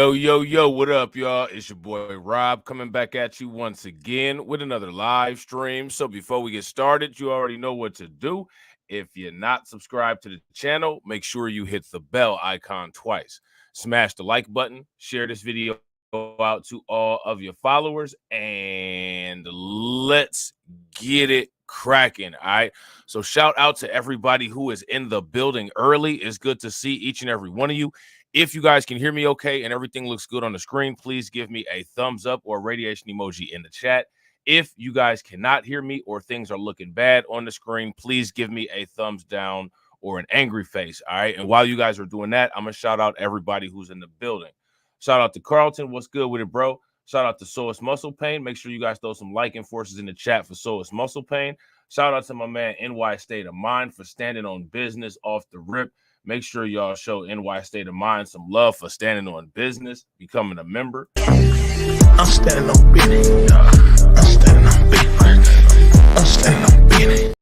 Yo, what up, y'all? It's your boy Rob coming back at you once again with another live stream. So before we get started, you already know what to do. If you're not subscribed to the channel, make sure you hit the bell icon twice. Smash the like button, share this video out to all of your followers, and let's get it cracking. All right. So shout out to everybody who is in the building early. It's good to see each and every one of you. If you guys can hear me okay and everything looks good on the screen, please give me a thumbs up or radiation emoji in the chat. If you guys cannot hear me or things are looking bad on the screen, please give me a thumbs down or an angry face. All right. And while you guys are doing that, I'm going to shout out everybody who's in the building. Shout out to Carlton. What's good with it, bro? Shout out to Soas Muscle Pain. Make sure you guys throw some liking forces in the chat for Soas Muscle Pain. Shout out to my man NY State of Mind for standing on business off the rip. Make sure y'all show NY State of Mind some love for standing on business, becoming a member. I'm standing on business. I'm standing on business. I'm standing on business.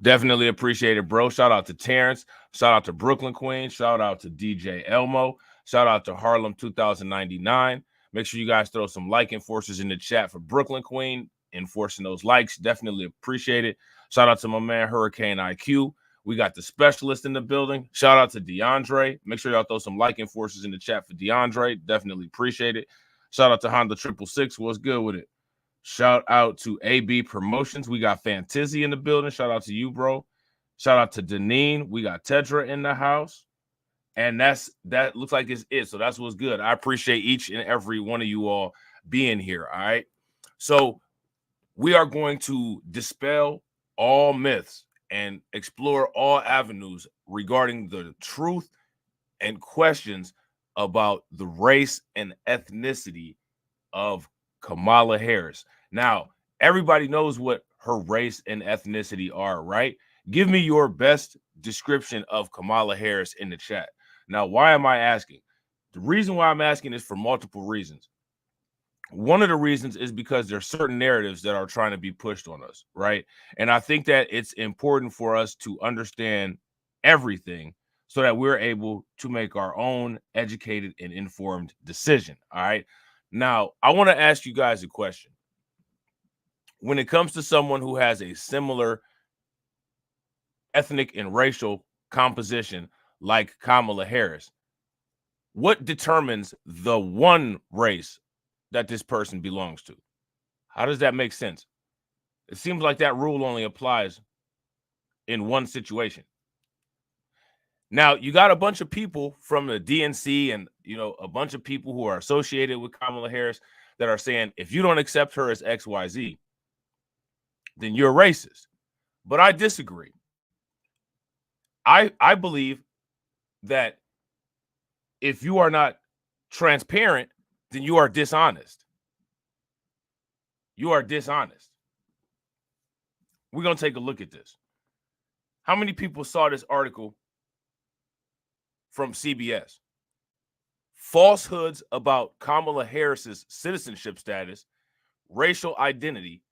Definitely appreciate it, bro. Shout out to Terrence. Shout out to Brooklyn Queen. Shout out to DJ Elmo. Shout out to Harlem 2099. Make sure you guys throw some liking forces in the chat for Brooklyn Queen. Enforcing those likes. Definitely appreciate it. Shout out to my man Hurricane IQ. We got the specialist in the building. Shout out to DeAndre. Make sure y'all throw some liking forces in the chat for DeAndre. Definitely appreciate it. Shout out to Honda 666. What's good with it? Shout out to AB Promotions. We got Fantizzi in the building. Shout out to you, bro. Shout out to Deneen. We got Tedra in the house. And that looks like it's it. So that's what's good. I appreciate each and every one of you all being here. All right. So we are going to dispel all myths and explore all avenues regarding the truth and questions about the race and ethnicity of Kamala Harris. Now, everybody knows what her race and ethnicity are, right? Give me your best description of Kamala Harris in the chat. Now, why am I asking? The reason why I'm asking is for multiple reasons. One of the reasons is because there's certain narratives that are trying to be pushed on us, right? And I think that it's important for us to understand everything so that we're able to make our own educated and informed decision, all right? Now, I want to ask you guys a question. When it comes to someone who has a similar ethnic and racial composition like Kamala Harris, what determines the one race that this person belongs to? How does that make sense? It seems like that rule only applies in one situation. Now, you got a bunch of people from the DNC and, a bunch of people who are associated with Kamala Harris that are saying, if you don't accept her as XYZ, then you're racist. But I disagree. I believe that if you are not transparent, then you are dishonest. You are dishonest. We're going to take a look at this. How many people saw this article from CBS? Falsehoods about Kamala Harris's citizenship status, racial identity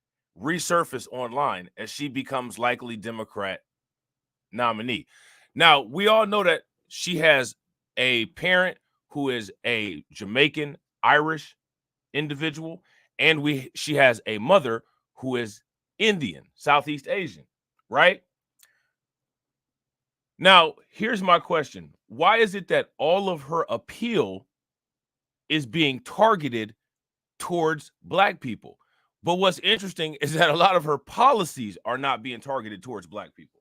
resurface online as she becomes likely Democrat nominee. Now, we all know that she has a parent who is a Jamaican Irish individual, and she has a mother who is Indian, Southeast Asian, right? Now, here's my question. Why is it that all of her appeal is being targeted towards Black people? But what's interesting is that a lot of her policies are not being targeted towards Black people.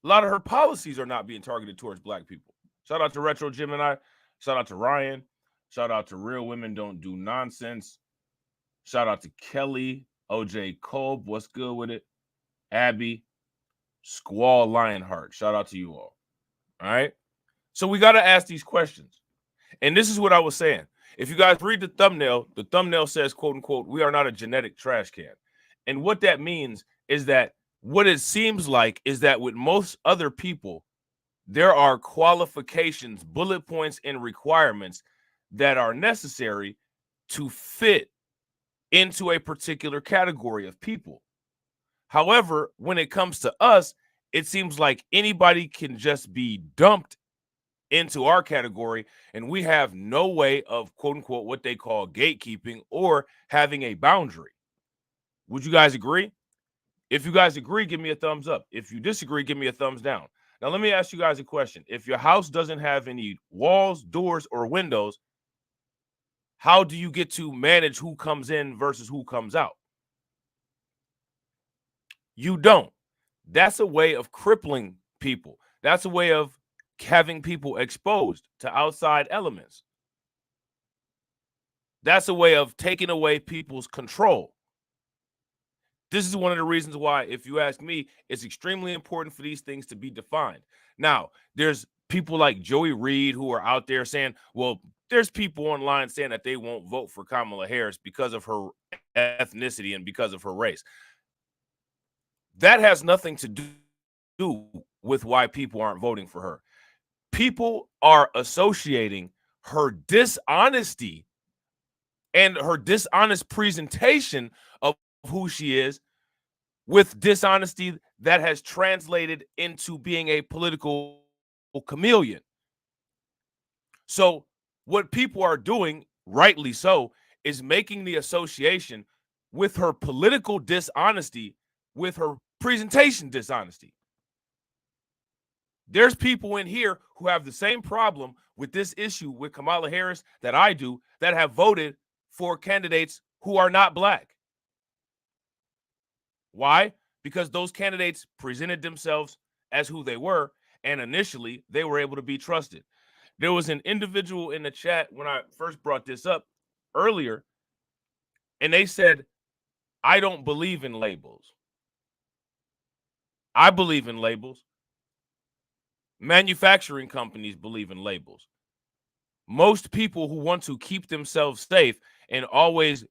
A lot of her policies are not being targeted towards Black people. Shout out to Retro Gemini. Shout out to Ryan. Shout out to Real Women Don't Do Nonsense. Shout out to Kelly, OJ Kolb. What's good with it? Abby, Squall Lionheart. Shout out to you all. All right. So we got to ask these questions. And this is what I was saying. If you guys read the thumbnail says, quote unquote, we are not a genetic trash can. And what that means is that what it seems like is that with most other people, there are qualifications, bullet points, and requirements that are necessary to fit into a particular category of people. However, when it comes to us, it seems like anybody can just be dumped into our category, and we have no way of quote unquote what they call gatekeeping or having a boundary. Would you guys agree? If you guys agree, give me a thumbs up. If you disagree, give me a thumbs down. Now, let me ask you guys a question. If your house doesn't have any walls, doors, or windows, how do you get to manage who comes in versus who comes out? You don't. That's a way of crippling people. That's a way of having people exposed to outside elements. That's a way of taking away people's control. This is one of the reasons why, if you ask me, it's extremely important for these things to be defined. Now, there's people like Joey Reid who are out there saying, well, there's people online saying that they won't vote for Kamala Harris because of her ethnicity and because of her race. That has nothing to do with why people aren't voting for her. People are associating her dishonesty and her dishonest presentation of who she is with dishonesty that has translated into being a political chameleon. So what people are doing, rightly so, is making the association with her political dishonesty with her presentation dishonesty. There's people in here who have the same problem with this issue with Kamala Harris that I do, that have voted for candidates who are not black. Why? Because those candidates presented themselves as who they were, and initially they were able to be trusted. There was an individual in the chat when I first brought this up earlier, and they said, I don't believe in labels. I believe in labels. Manufacturing companies believe in labels. Most people who want to keep themselves safe and always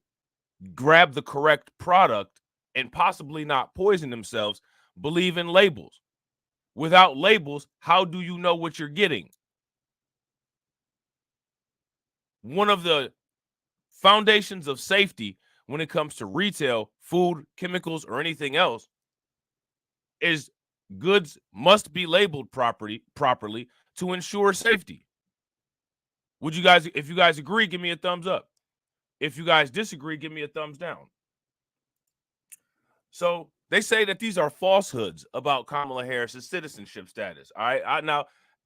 grab the correct product and possibly not poison themselves believe in labels. Without labels, how do you know what you're getting? One of the foundations of safety when it comes to retail, food, chemicals, or anything else is goods must be labeled properly to ensure safety. Would you guys, if you guys agree, give me a thumbs up. If you guys disagree, give me a thumbs down. So they say that these are falsehoods about Kamala Harris's citizenship status. All right.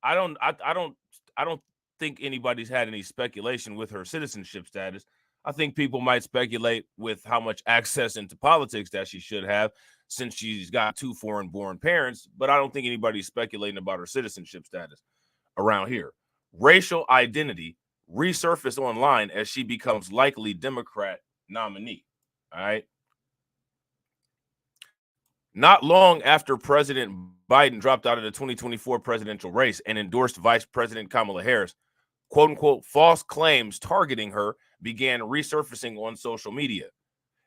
I don't think anybody's had any speculation with her citizenship status. I think people might speculate with how much access into politics that she should have, since she's got 2 foreign-born parents, but I don't think anybody's speculating about her citizenship status around here. Racial identity resurfaced online as she becomes likely Democrat nominee. All right. Not long after President Biden dropped out of the 2024 presidential race and endorsed Vice President Kamala Harris, quote unquote, false claims targeting her began resurfacing on social media.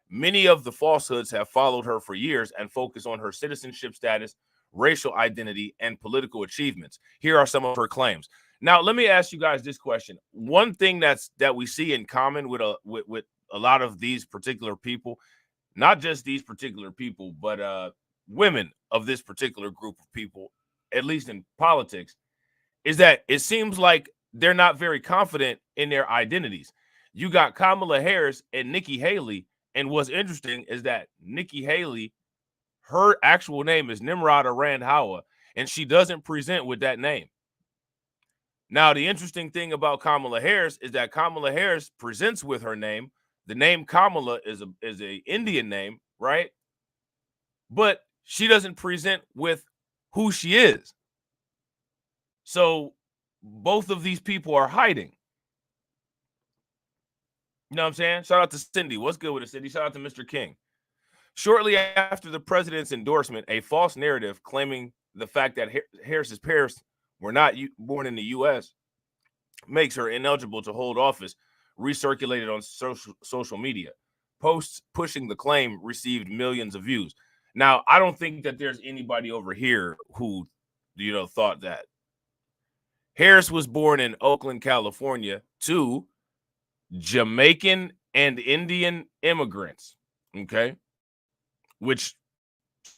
Many of the falsehoods have followed her for years and focus on her citizenship status, racial identity, and political achievements. Here are some of her claims. Now, let me ask you guys this question. One thing that we see in common with a lot of these particular people, not just these particular people, but women of this particular group of people, at least in politics, is that it seems like they're not very confident in their identities. You got Kamala Harris and Nikki Haley. And what's interesting is that Nikki Haley, her actual name is Nimrod Arand Hawa, and she doesn't present with that name. Now, the interesting thing about Kamala Harris is that Kamala Harris presents with her name. The name Kamala is a Indian name, right? But she doesn't present with who she is. So both of these people are hiding. You know what I'm saying? Shout out to Cindy. What's good with it, Cindy? Shout out to Mr. King. Shortly after the president's endorsement, a false narrative claiming the fact that Harris's parents were not born in the U.S. makes her ineligible to hold office recirculated on social media. Posts pushing the claim received millions of views. Now, I don't think that there's anybody over here who, thought that. Harris was born in Oakland, California, to Jamaican and Indian immigrants. Okay.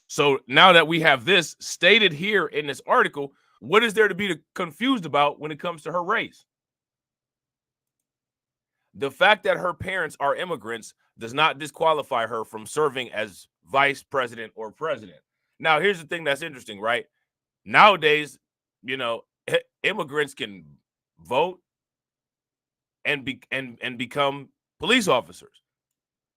So now that we have this stated here in this article, What is there to be confused about when it comes to her race? The fact that her parents are immigrants does not disqualify her from serving as vice president or president. Now, here's the thing that's interesting, right? Nowadays, you know, immigrants can vote and become police officers.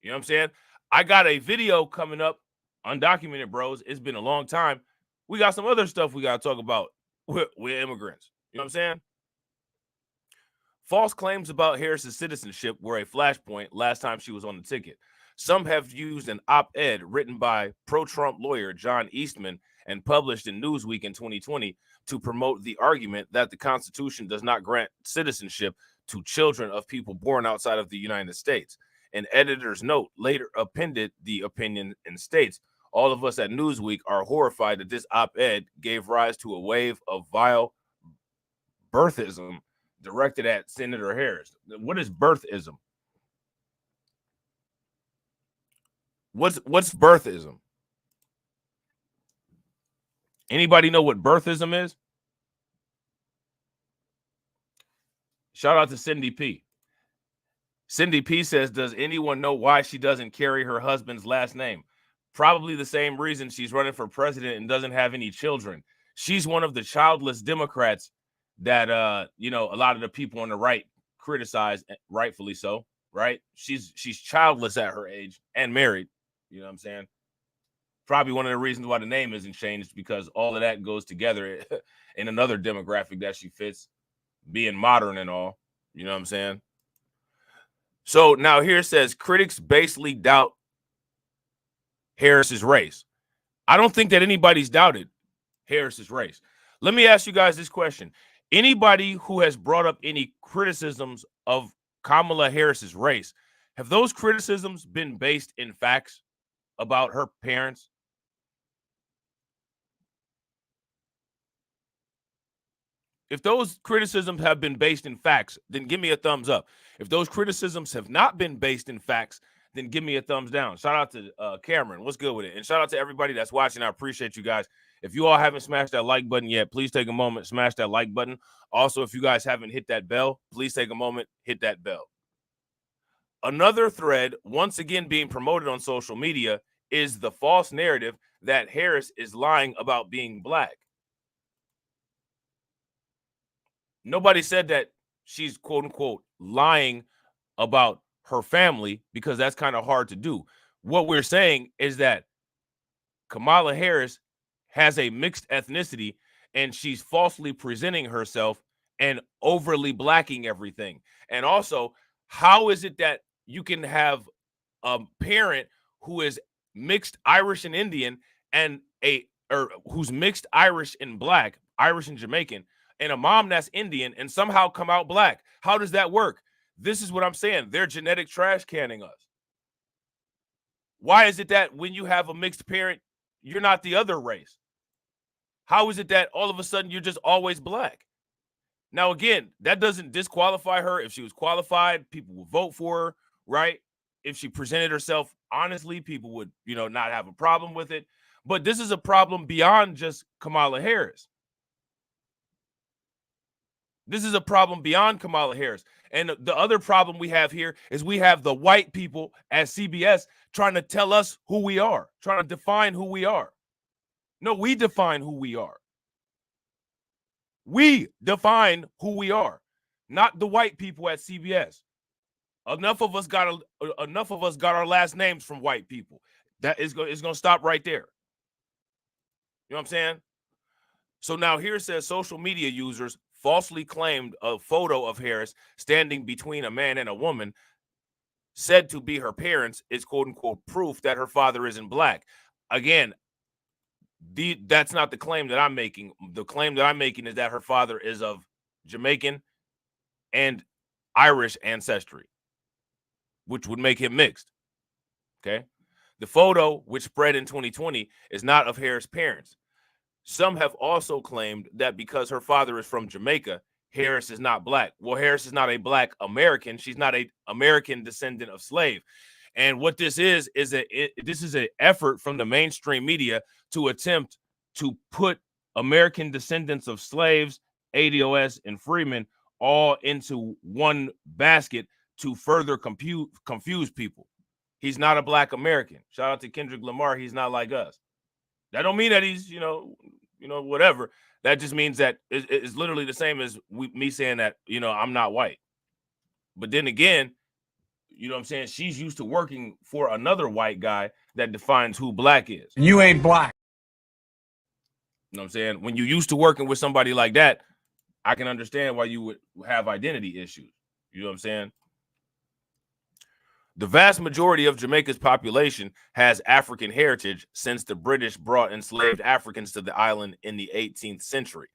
You know what I'm saying? I got a video coming up, undocumented bros. It's been a long time. We got some other stuff we got to talk about with immigrants. You know what I'm saying? False claims about Harris's citizenship were a flashpoint last time she was on the ticket. Some have used an op-ed written by pro-Trump lawyer John Eastman and published in Newsweek in 2020 to promote the argument that the Constitution does not grant citizenship to children of people born outside of the United States. An editor's note later appended the opinion and states, all of us at Newsweek are horrified that this op-ed gave rise to a wave of vile birthism directed at Senator Harris. What is birthism? What's birthism? Anybody know what birthism is? Shout out to Cindy P. Cindy P says, does anyone know why she doesn't carry her husband's last name? Probably the same reason she's running for president and doesn't have any children. She's one of the childless Democrats that you know, a lot of the people on the right criticize, rightfully so, right? She's childless at her age and married. You know what I'm saying? Probably one of the reasons why the name isn't changed, because all of that goes together in another demographic that she fits, being modern and all. You know what I'm saying? So now here it says critics basically doubt Harris's race. I don't think that anybody's doubted Harris's race. Let me ask you guys this question. Anybody who has brought up any criticisms of Kamala Harris's race, have those criticisms been based in facts about her parents? If those criticisms have been based in facts, then give me a thumbs up. If those criticisms have not been based in facts, then give me a thumbs down. Shout out to Cameron. What's good with it? And shout out to everybody that's watching. I appreciate you guys. If you all haven't smashed that like button yet, please take a moment, smash that like button. Also, if you guys haven't hit that bell, please take a moment, hit that bell. Another thread, once again being promoted on social media, is the false narrative that Harris is lying about being black. Nobody said that she's quote unquote lying about her family, because that's kind of hard to do. What we're saying is that Kamala Harris has a mixed ethnicity and she's falsely presenting herself and overly blacking everything. And also, how is it that you can have a parent who is mixed Irish and Indian and who's mixed Irish and black, Irish and Jamaican, and a mom that's Indian and somehow come out black? How does that work? This is what I'm saying. They're genetic trash canning us. Why is it that when you have a mixed parent, you're not the other race? How is it that all of a sudden you're just always black? Now, again, that doesn't disqualify her. If she was qualified, people would vote for her, right? If she presented herself honestly, people would, you know, not have a problem with it. But this is a problem beyond just Kamala Harris. This is a problem beyond Kamala Harris. And the other problem we have here is we have the white people at CBS trying to tell us who we are, trying to define who we are. No, we define who we are. We define who we are, not the white people at CBS. Enough of us got our last names from white people. That is going to stop right there. You know what I'm saying? So now here it says social media users falsely claimed a photo of Harris standing between a man and a woman said to be her parents is quote unquote proof that her father isn't black. Again, that's not the claim that I'm making. The claim that I'm making is that her father is of Jamaican and Irish ancestry, which would make him mixed. Okay. The photo, which spread in 2020, is not of Harris' parents. Some have also claimed that because her father is from Jamaica, Harris is not black. Well, Harris is not a black American. She's not an American descendant of slave. And what this is an effort from the mainstream media to attempt to put American descendants of slaves, ADOS, and freemen all into one basket to further confuse people. He's not a black American. Shout out to Kendrick Lamar. He's not like us. That don't mean that he's, whatever. That just means that it's literally the same as me saying that, I'm not white. But then again, you know what I'm saying? She's used to working for another white guy that defines who black is. You ain't black. You know what I'm saying? When you're used to working with somebody like that, I can understand why you would have identity issues. You know what I'm saying? The vast majority of Jamaica's population has African heritage since the British brought enslaved Africans to the island in the 18th century.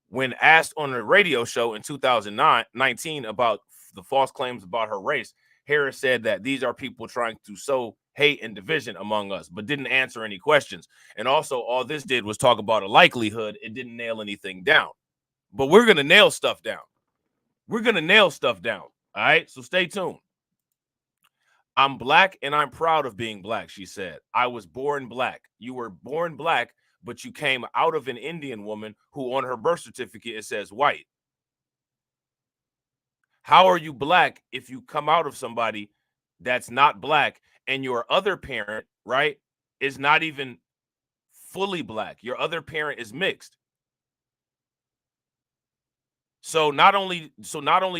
When asked on a radio show in 2019 about the false claims about her race, Harris said that these are people trying to sow hate and division among us, but didn't answer any questions. And also, all this did was talk about a likelihood. It didn't nail anything down. But we're going to nail stuff down. We're going to nail stuff down. All right? So stay tuned. I'm black and I'm proud of being black, she said. I was born black. You were born black, but you came out of an Indian woman who on her birth certificate it says white. How are you black if you come out of somebody that's not black and your other parent, right, is not even fully black? Your other parent is mixed. So not only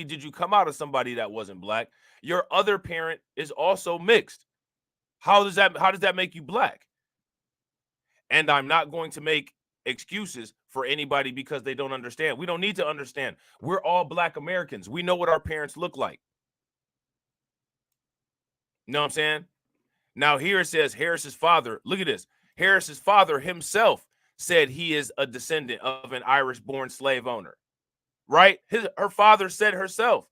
did you come out of somebody that wasn't black, your other parent is also mixed. How does that make you black? And I'm not going to make excuses for anybody because they don't understand. We don't need to understand. We're all black Americans. We know what our parents look like. You know what I'm saying? Now here it says Harris's father, look at this. Harris's father himself said he is a descendant of an Irish-born slave owner. Right? Her father said herself.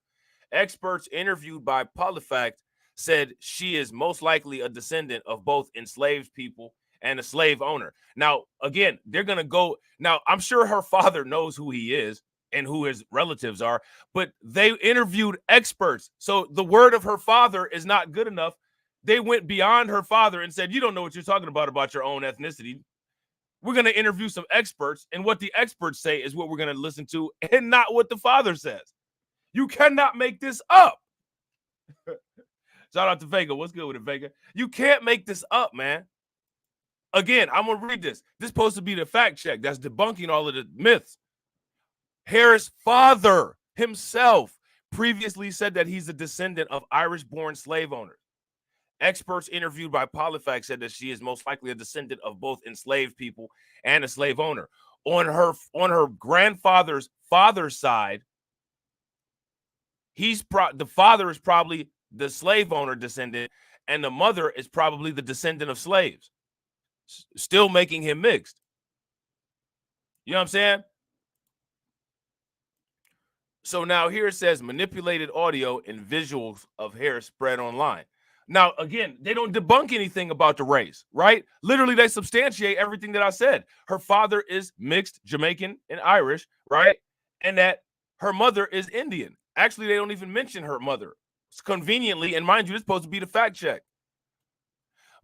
Experts interviewed by PolitiFact said she is most likely a descendant of both enslaved people and a slave owner. Now, again, they're going to go. Now, I'm sure her father knows who he is and who his relatives are, but they interviewed experts. So the word of her father is not good enough. They went beyond her father and said, you don't know what you're talking about your own ethnicity. We're going to interview some experts, and what the experts say is what we're going to listen to and not what the father says. You cannot make this up. Shout out to Vega. What's good with it, Vega? You can't make this up, man. Again, I'm going to read this. This is supposed to be the fact check that's debunking all of the myths. Harris' father himself previously said that he's a descendant of Irish-born slave owners. Experts interviewed by PolitiFact said that she is most likely a descendant of both enslaved people and a slave owner. On her grandfather's father's side, the father is probably the slave owner descendant, and the mother is probably the descendant of slaves, still making him mixed. You know what I'm saying? So now here it says manipulated audio and visuals of Harris spread online. Now, again, they don't debunk anything about the race, right? Literally, they substantiate everything that I said. Her father is mixed Jamaican and Irish, right? And that her mother is Indian. Actually, they don't even mention her mother. It's conveniently, and mind you, this is supposed to be the fact check.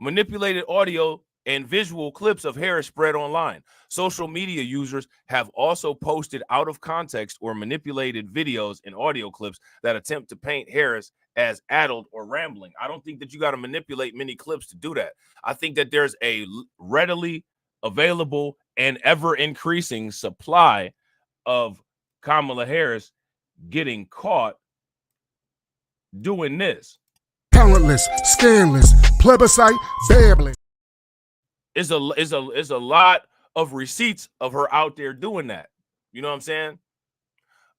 Manipulated audio and visual clips of Harris spread online. Social media users have also posted out of context or manipulated videos and audio clips that attempt to paint Harris as addled or rambling. I don't think that you got to manipulate many clips to do that. I think that there's a readily available and ever increasing supply of Kamala Harris getting caught doing this. Talentless, scandalous, plebiscite, babbling. Is a lot of receipts of her out there doing that. You know what I'm saying?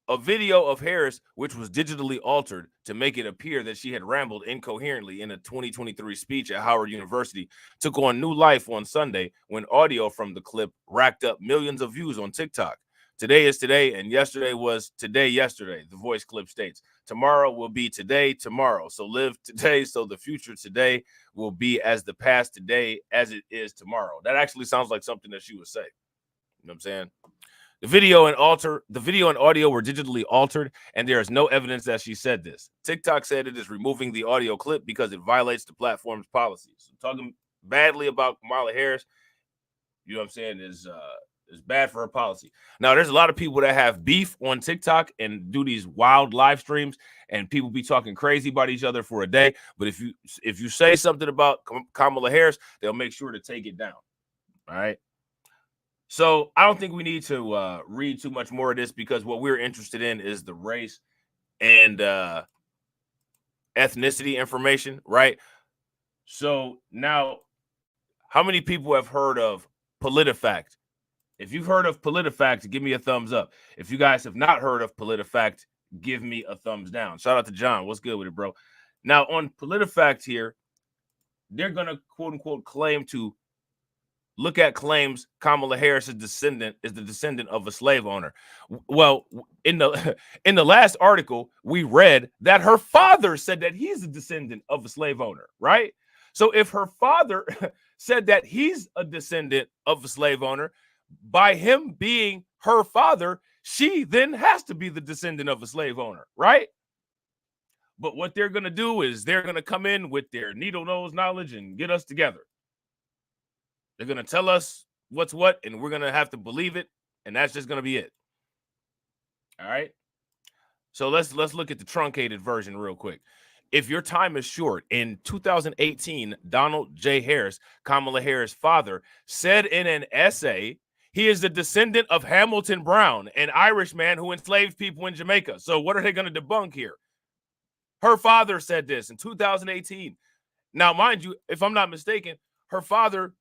A video of Harris, which was digitally altered to make it appear that she had rambled incoherently in a 2023 speech at Howard University, took on new life on Sunday when audio from the clip racked up millions of views on TikTok. Today is today, and yesterday was today yesterday, the voice clip states. Tomorrow will be today tomorrow. So live today so the future today will be as the past today as it is tomorrow. That actually sounds like something that she would say. You know what I'm saying? The video and audio were digitally altered, and there is no evidence that she said this. TikTok said it is removing the audio clip because it violates the platform's policies. So talking badly about Kamala Harris, you know what I'm saying, is It's bad for her policy. Now, there's a lot of people that have beef on TikTok and do these wild live streams, and people be talking crazy about each other for a day. But if you say something about Kamala Harris, they'll make sure to take it down. All right. So I don't think we need to read too much more of this, because what we're interested in is the race and ethnicity information, right? So now, how many people have heard of PolitiFact? If you've heard of PolitiFact, give me a thumbs up. If you guys have not heard of PolitiFact, give me a thumbs down. Shout out to John. What's good with it, bro? Now, on PolitiFact here, they're going to, quote unquote, claim to look at claims Kamala Harris is the descendant of a slave owner. Well, in the last article, we read that her father said that he's a descendant of a slave owner, right? So if her father said that he's a descendant of a slave owner, by him being her father, she then has to be the descendant of a slave owner, right? But what they're going to do is they're going to come in with their needle nose knowledge and get us together. They're going to tell us what's what, and we're going to have to believe it, and that's just going to be it. All right? So let's look at the truncated version real quick. If your time is short, in 2018, Donald J. Harris, Kamala Harris' father, said in an essay he is the descendant of Hamilton Brown, an Irish man who enslaved people in Jamaica. So what are they going to debunk here? Her father said this in 2018. Now, mind you, if I'm not mistaken, her father,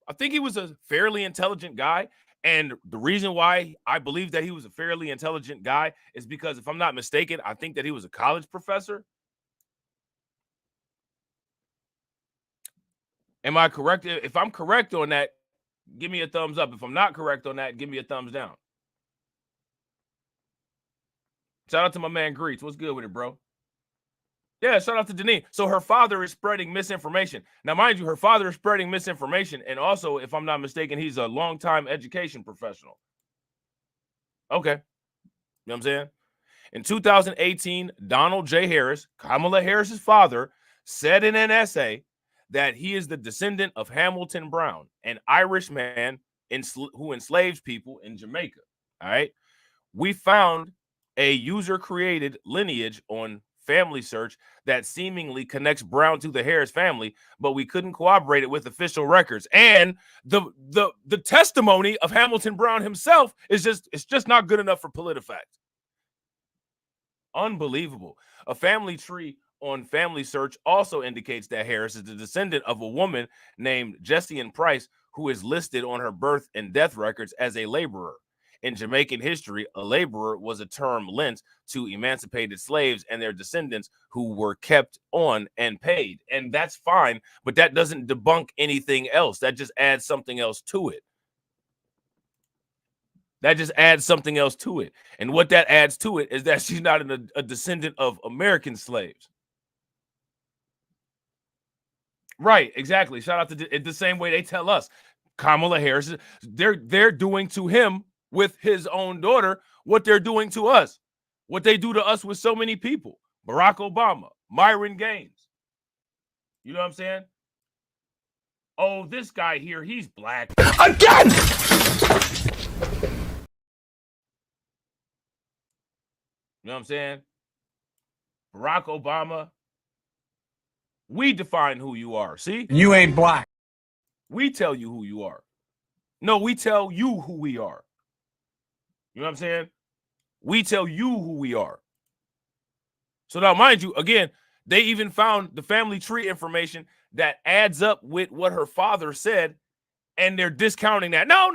I think he was a fairly intelligent guy. And the reason why I believe that he was a fairly intelligent guy is because, if I'm not mistaken, I think that he was a college professor. Am I correct? If I'm correct on that, give me a thumbs up. If I'm not correct on that, give me a thumbs down. Shout out to my man Greets. What's good with it, bro? Yeah, shout out to Denise. So her father is spreading misinformation. Now, mind you, her father is spreading misinformation. And also, if I'm not mistaken, he's a longtime education professional. Okay. You know what I'm saying? In 2018, Donald J. Harris, Kamala Harris's father, said in an essay that he is the descendant of Hamilton Brown, an Irish man who enslaved people in Jamaica. All right. We found a user-created lineage on Family Search that seemingly connects Brown to the Harris family, but we couldn't corroborate it with official records. And the testimony of Hamilton Brown himself is just not good enough for PolitiFact. Unbelievable. A family tree on Family Search also indicates that Harris is the descendant of a woman named Jessian Price, who is listed on her birth and death records as a laborer. In Jamaican history, a laborer was a term lent to emancipated slaves and their descendants who were kept on and paid. And that's fine, but that doesn't debunk anything else. That just adds something else to it. That just adds something else to it. And what that adds to it is that she's not a descendant of American slaves. Right, exactly. Shout out to the same way they tell us Kamala Harris, they're doing to him with his own daughter what they're doing to us, what they do to us with so many people. Barack Obama, Myron Gaines. You know what I'm saying? Oh, this guy here, he's black. Again! You know what I'm saying? Barack Obama. We define who you are. See? You ain't black. We tell you who you are. No, we tell you who we are. You know what I'm saying? We tell you who we are. So now, mind you, again, they even found the family tree information that adds up with what her father said, and they're discounting that. No.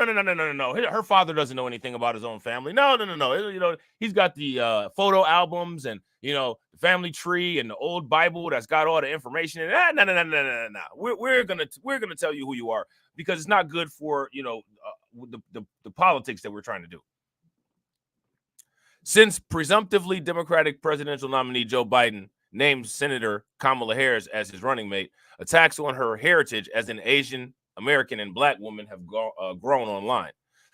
Her father doesn't know anything about his own family. No. You know, he's got the photo albums and, you know, the family tree and the old Bible that's got all the information. No. We're gonna tell you who you are, because it's not good for, you know, the politics that we're trying to do. Since presumptively Democratic presidential nominee Joe Biden named Senator Kamala Harris as his running mate, attacks on her heritage as an Asian American and Black woman have grown online.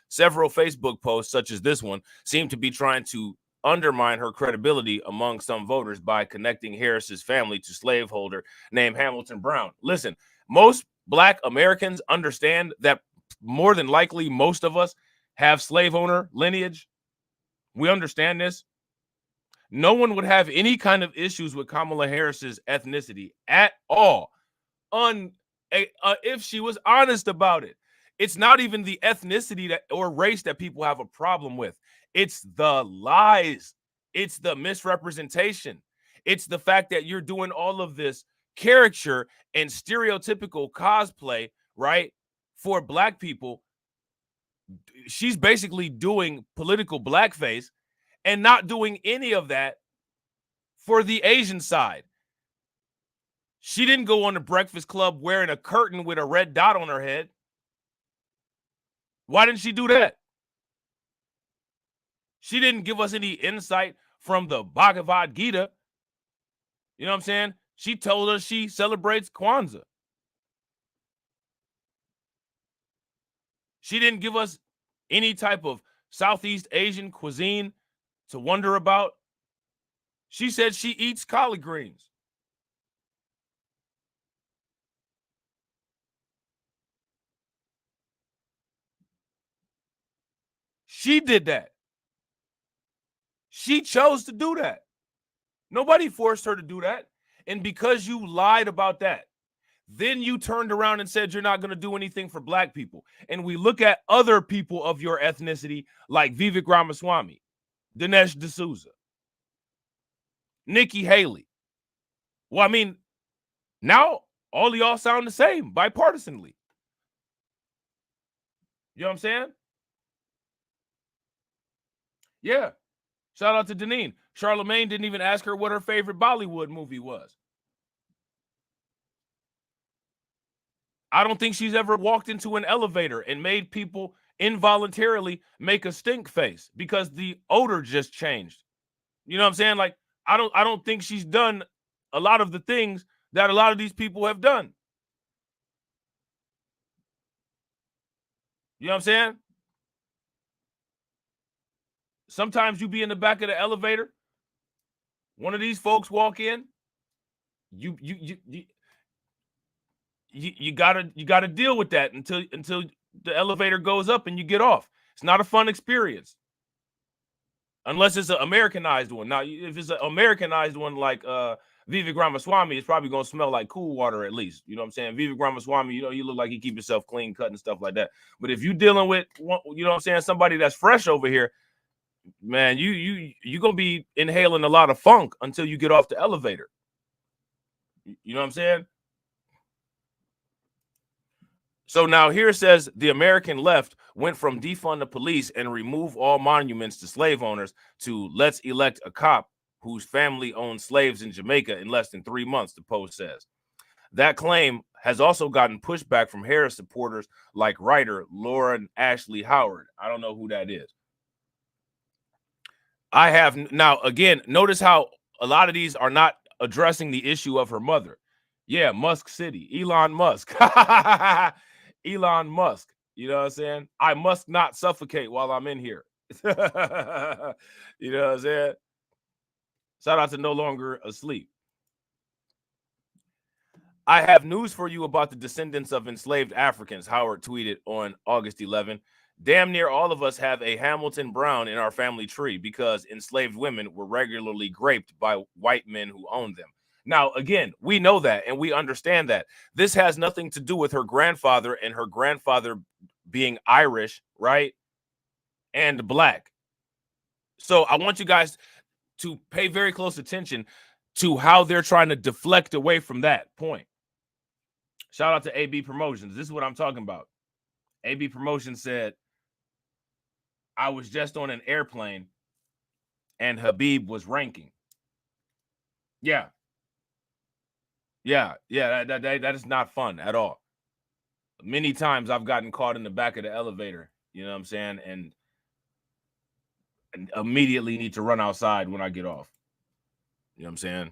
Several Facebook posts, such as this one, seem to be trying to undermine her credibility among some voters by connecting Harris's family to slaveholder named Hamilton Brown. Listen, most Black Americans understand that more than likely most of us have slave owner lineage. We understand this. No one would have any kind of issues with Kamala Harris's ethnicity at all if she was honest about it. It's not even the ethnicity that or race that people have a problem with. It's the lies. It's the misrepresentation. It's the fact that you're doing all of this caricature and stereotypical cosplay, right, for black people. She's basically doing political blackface and not doing any of that for the Asian side. She didn't go on the Breakfast Club wearing a curtain with a red dot on her head. Why didn't she do that? She didn't give us any insight from the Bhagavad Gita. You know what I'm saying? She told us she celebrates Kwanzaa. She didn't give us any type of Southeast Asian cuisine to wonder about. She said she eats collard greens. She did that. She chose to do that. Nobody forced her to do that. And because you lied about that, then you turned around and said you're not going to do anything for black people. And we look at other people of your ethnicity like Vivek Ramaswamy, Dinesh D'Souza, Nikki Haley. Well, I mean, now all of y'all sound the same bipartisanly. You know what I'm saying? Yeah. Shout out to Deneen. Charlemagne didn't even ask her what her favorite Bollywood movie was. I don't think she's ever walked into an elevator and made people involuntarily make a stink face because the odor just changed. You know what I'm saying? Like, I don't think she's done a lot of the things that a lot of these people have done. You know what I'm saying? Sometimes you be in the back of the elevator. One of these folks walk in. You gotta deal with that until the elevator goes up and you get off. It's not a fun experience. Unless it's an Americanized one. Now, if it's an Americanized one like Vivek Ramaswamy, it's probably gonna smell like cool water at least. You know what I'm saying? Vivek Ramaswamy, you know, you look like he keep himself clean cut and stuff like that. But if you dealing with, you know what I'm saying, somebody that's fresh over here, man, you gonna be inhaling a lot of funk until you get off the elevator. You know what I'm saying? So now here it says the American left went from defund the police and remove all monuments to slave owners to let's elect a cop whose family owned slaves in Jamaica in less than 3 months, the Post says. That claim has also gotten pushback from Harris supporters like writer Lauren Ashley Howard. I don't know who that is. I have now, again, notice how a lot of these are not addressing the issue of her mother. Yeah, Musk City, Elon Musk. Elon Musk, you know what I'm saying? I must not suffocate while I'm in here. You know what I'm saying? Shout out to No Longer Asleep. I have news for you about the descendants of enslaved Africans, Howard tweeted on August 11. Damn near all of us have a Hamilton Brown in our family tree because enslaved women were regularly raped by white men who owned them. Now, again, we know that and we understand that. This has nothing to do with her grandfather and her grandfather being Irish, right? And black. So I want you guys to pay very close attention to how they're trying to deflect away from that point. Shout out to AB Promotions. This is what I'm talking about. AB Promotions said, I was just on an airplane and Habib was ranking. Yeah. That is not fun at all. Many times I've gotten caught in the back of the elevator, you know what I'm saying, and immediately need to run outside when I get off. You know what I'm saying?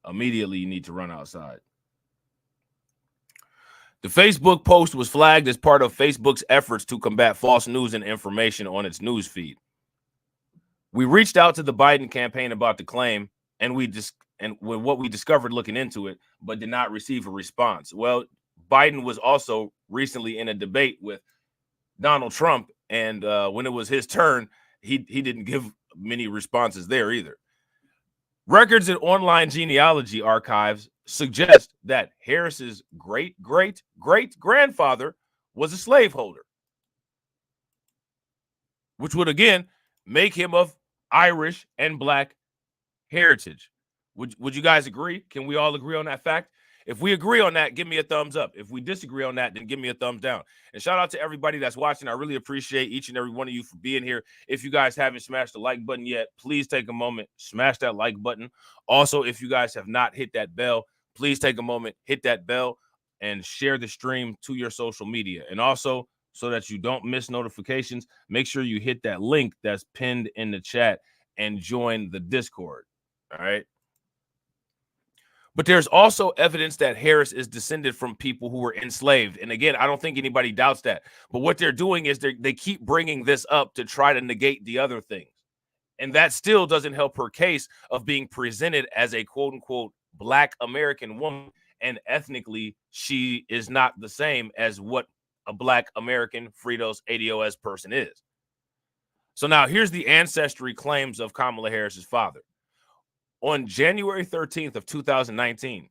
Immediately you need to run outside. The Facebook post was flagged as part of Facebook's efforts to combat false news and information on its news feed. We reached out to the Biden campaign about the claim, and what we discovered looking into it, but did not receive a response. Well, Biden was also recently in a debate with Donald Trump, and when it was his turn, he didn't give many responses there either. Records in online genealogy archives suggest that Harris's great-great-great-grandfather was a slaveholder, which would again make him of Irish and Black heritage. Would you guys agree? Can we all agree on that fact? If we agree on that, give me a thumbs up. If we disagree on that, then give me a thumbs down. And shout out to everybody that's watching. I really appreciate each and every one of you for being here. If you guys haven't smashed the like button yet, please take a moment, smash that like button. Also, if you guys have not hit that bell, please take a moment, hit that bell, and share the stream to your social media. And also, so that you don't miss notifications, make sure you hit that link that's pinned in the chat and join the Discord. All right. But there's also evidence that Harris is descended from people who were enslaved. And again, I don't think anybody doubts that. But what they're doing is they keep bringing this up to try to negate the other things. And that still doesn't help her case of being presented as a quote unquote Black American woman. And ethnically, she is not the same as what a Black American Fritos ADOS person is. So now here's the ancestry claims of Kamala Harris's father. On January 13th of 2019,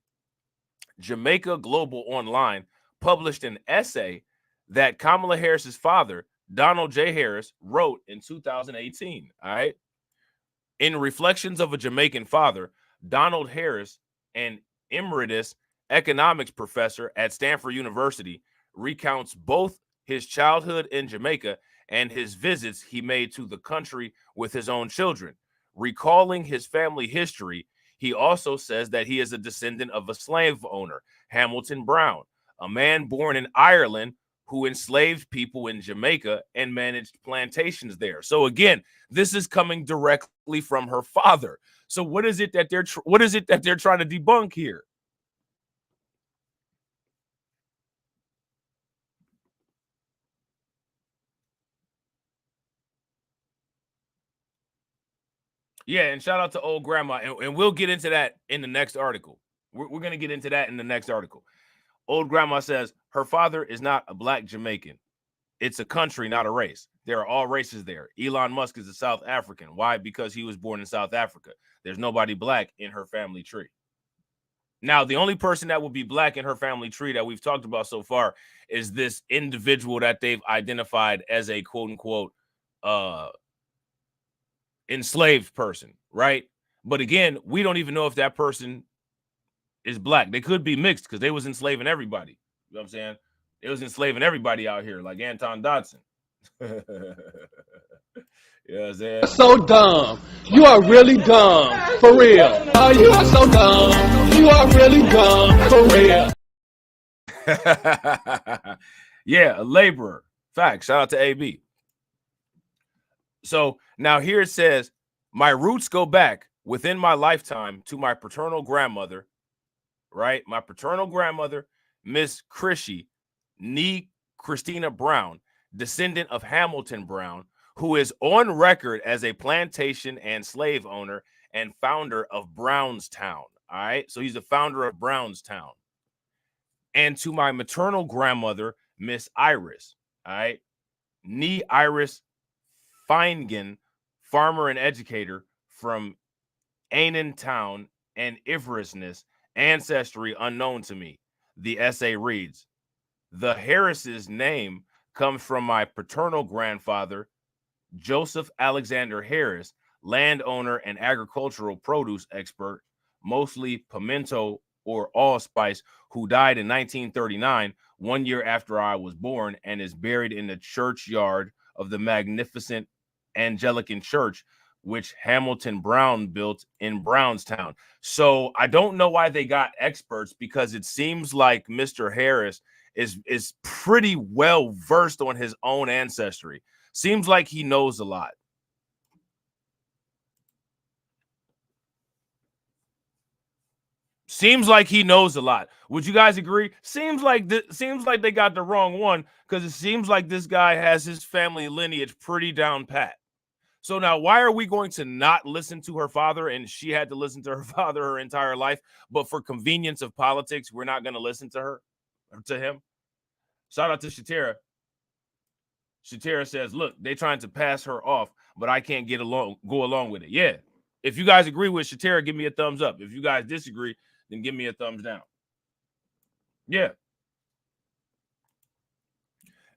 Jamaica Global Online published an essay that Kamala Harris's father, Donald J. Harris, wrote in 2018. All right. In Reflections of a Jamaican Father, Donald Harris, an emeritus economics professor at Stanford University, recounts both his childhood in Jamaica and his visits he made to the country with his own children. Recalling his family history, he also says that he is a descendant of a slave owner, Hamilton Brown, a man born in Ireland who enslaved people in Jamaica and managed plantations there. So again, this is coming directly from her father. So what is it that they're trying to debunk here? Yeah, and shout out to old grandma. And we'll get into that in the next article. We're going to get into that in the next article. Old grandma says her father is not a Black Jamaican. It's a country, not a race. There are all races there. Elon Musk is a South African. Why? Because he was born in South Africa. There's nobody Black in her family tree. Now, the only person that will be Black in her family tree that we've talked about so far is this individual that they've identified as a quote unquote enslaved person, right? But again, we don't even know if that person is Black. They could be mixed because they was enslaving everybody. You know what I'm saying? They was enslaving everybody out here, like Anton Dodson. You know what I'm saying? So dumb. You are really dumb. For real. Oh, you are so dumb. You are really dumb. For real. Yeah, a laborer. Fact. Shout out to AB. So now here it says, my roots go back within my lifetime to my paternal grandmother, right? My paternal grandmother, Miss Chrissy, nee Christina Brown, descendant of Hamilton Brown, who is on record as a plantation and slave owner and founder of Brownstown. All right. So he's the founder of Brownstown. And to my maternal grandmother, Miss Iris. All right. Nee Iris Feingen, farmer and educator from Annan Town and Iverisness, ancestry unknown to me. The essay reads, the Harris's name comes from my paternal grandfather, Joseph Alexander Harris, landowner and agricultural produce expert, mostly pimento or allspice, who died in 1939, 1 year after I was born, and is buried in the churchyard of the magnificent Anglican church, which Hamilton Brown built in Brownstown. So I don't know why they got experts, because it seems like Mr. Harris is pretty well versed on his own ancestry. Seems like he knows a lot. Seems like he knows a lot. Would you guys agree? Seems like they got the wrong one, because it seems like this guy has his family lineage pretty down pat. So now, why are we going to not listen to her father? And she had to listen to her father her entire life, but for convenience of politics, we're not going to listen to her. to him. Shout out to Shatera. Shatera says, look, they trying to pass her off, but I can't go along with it. Yeah. If you guys agree with Shatera, give me a thumbs up. If you guys disagree, then give me a thumbs down. Yeah.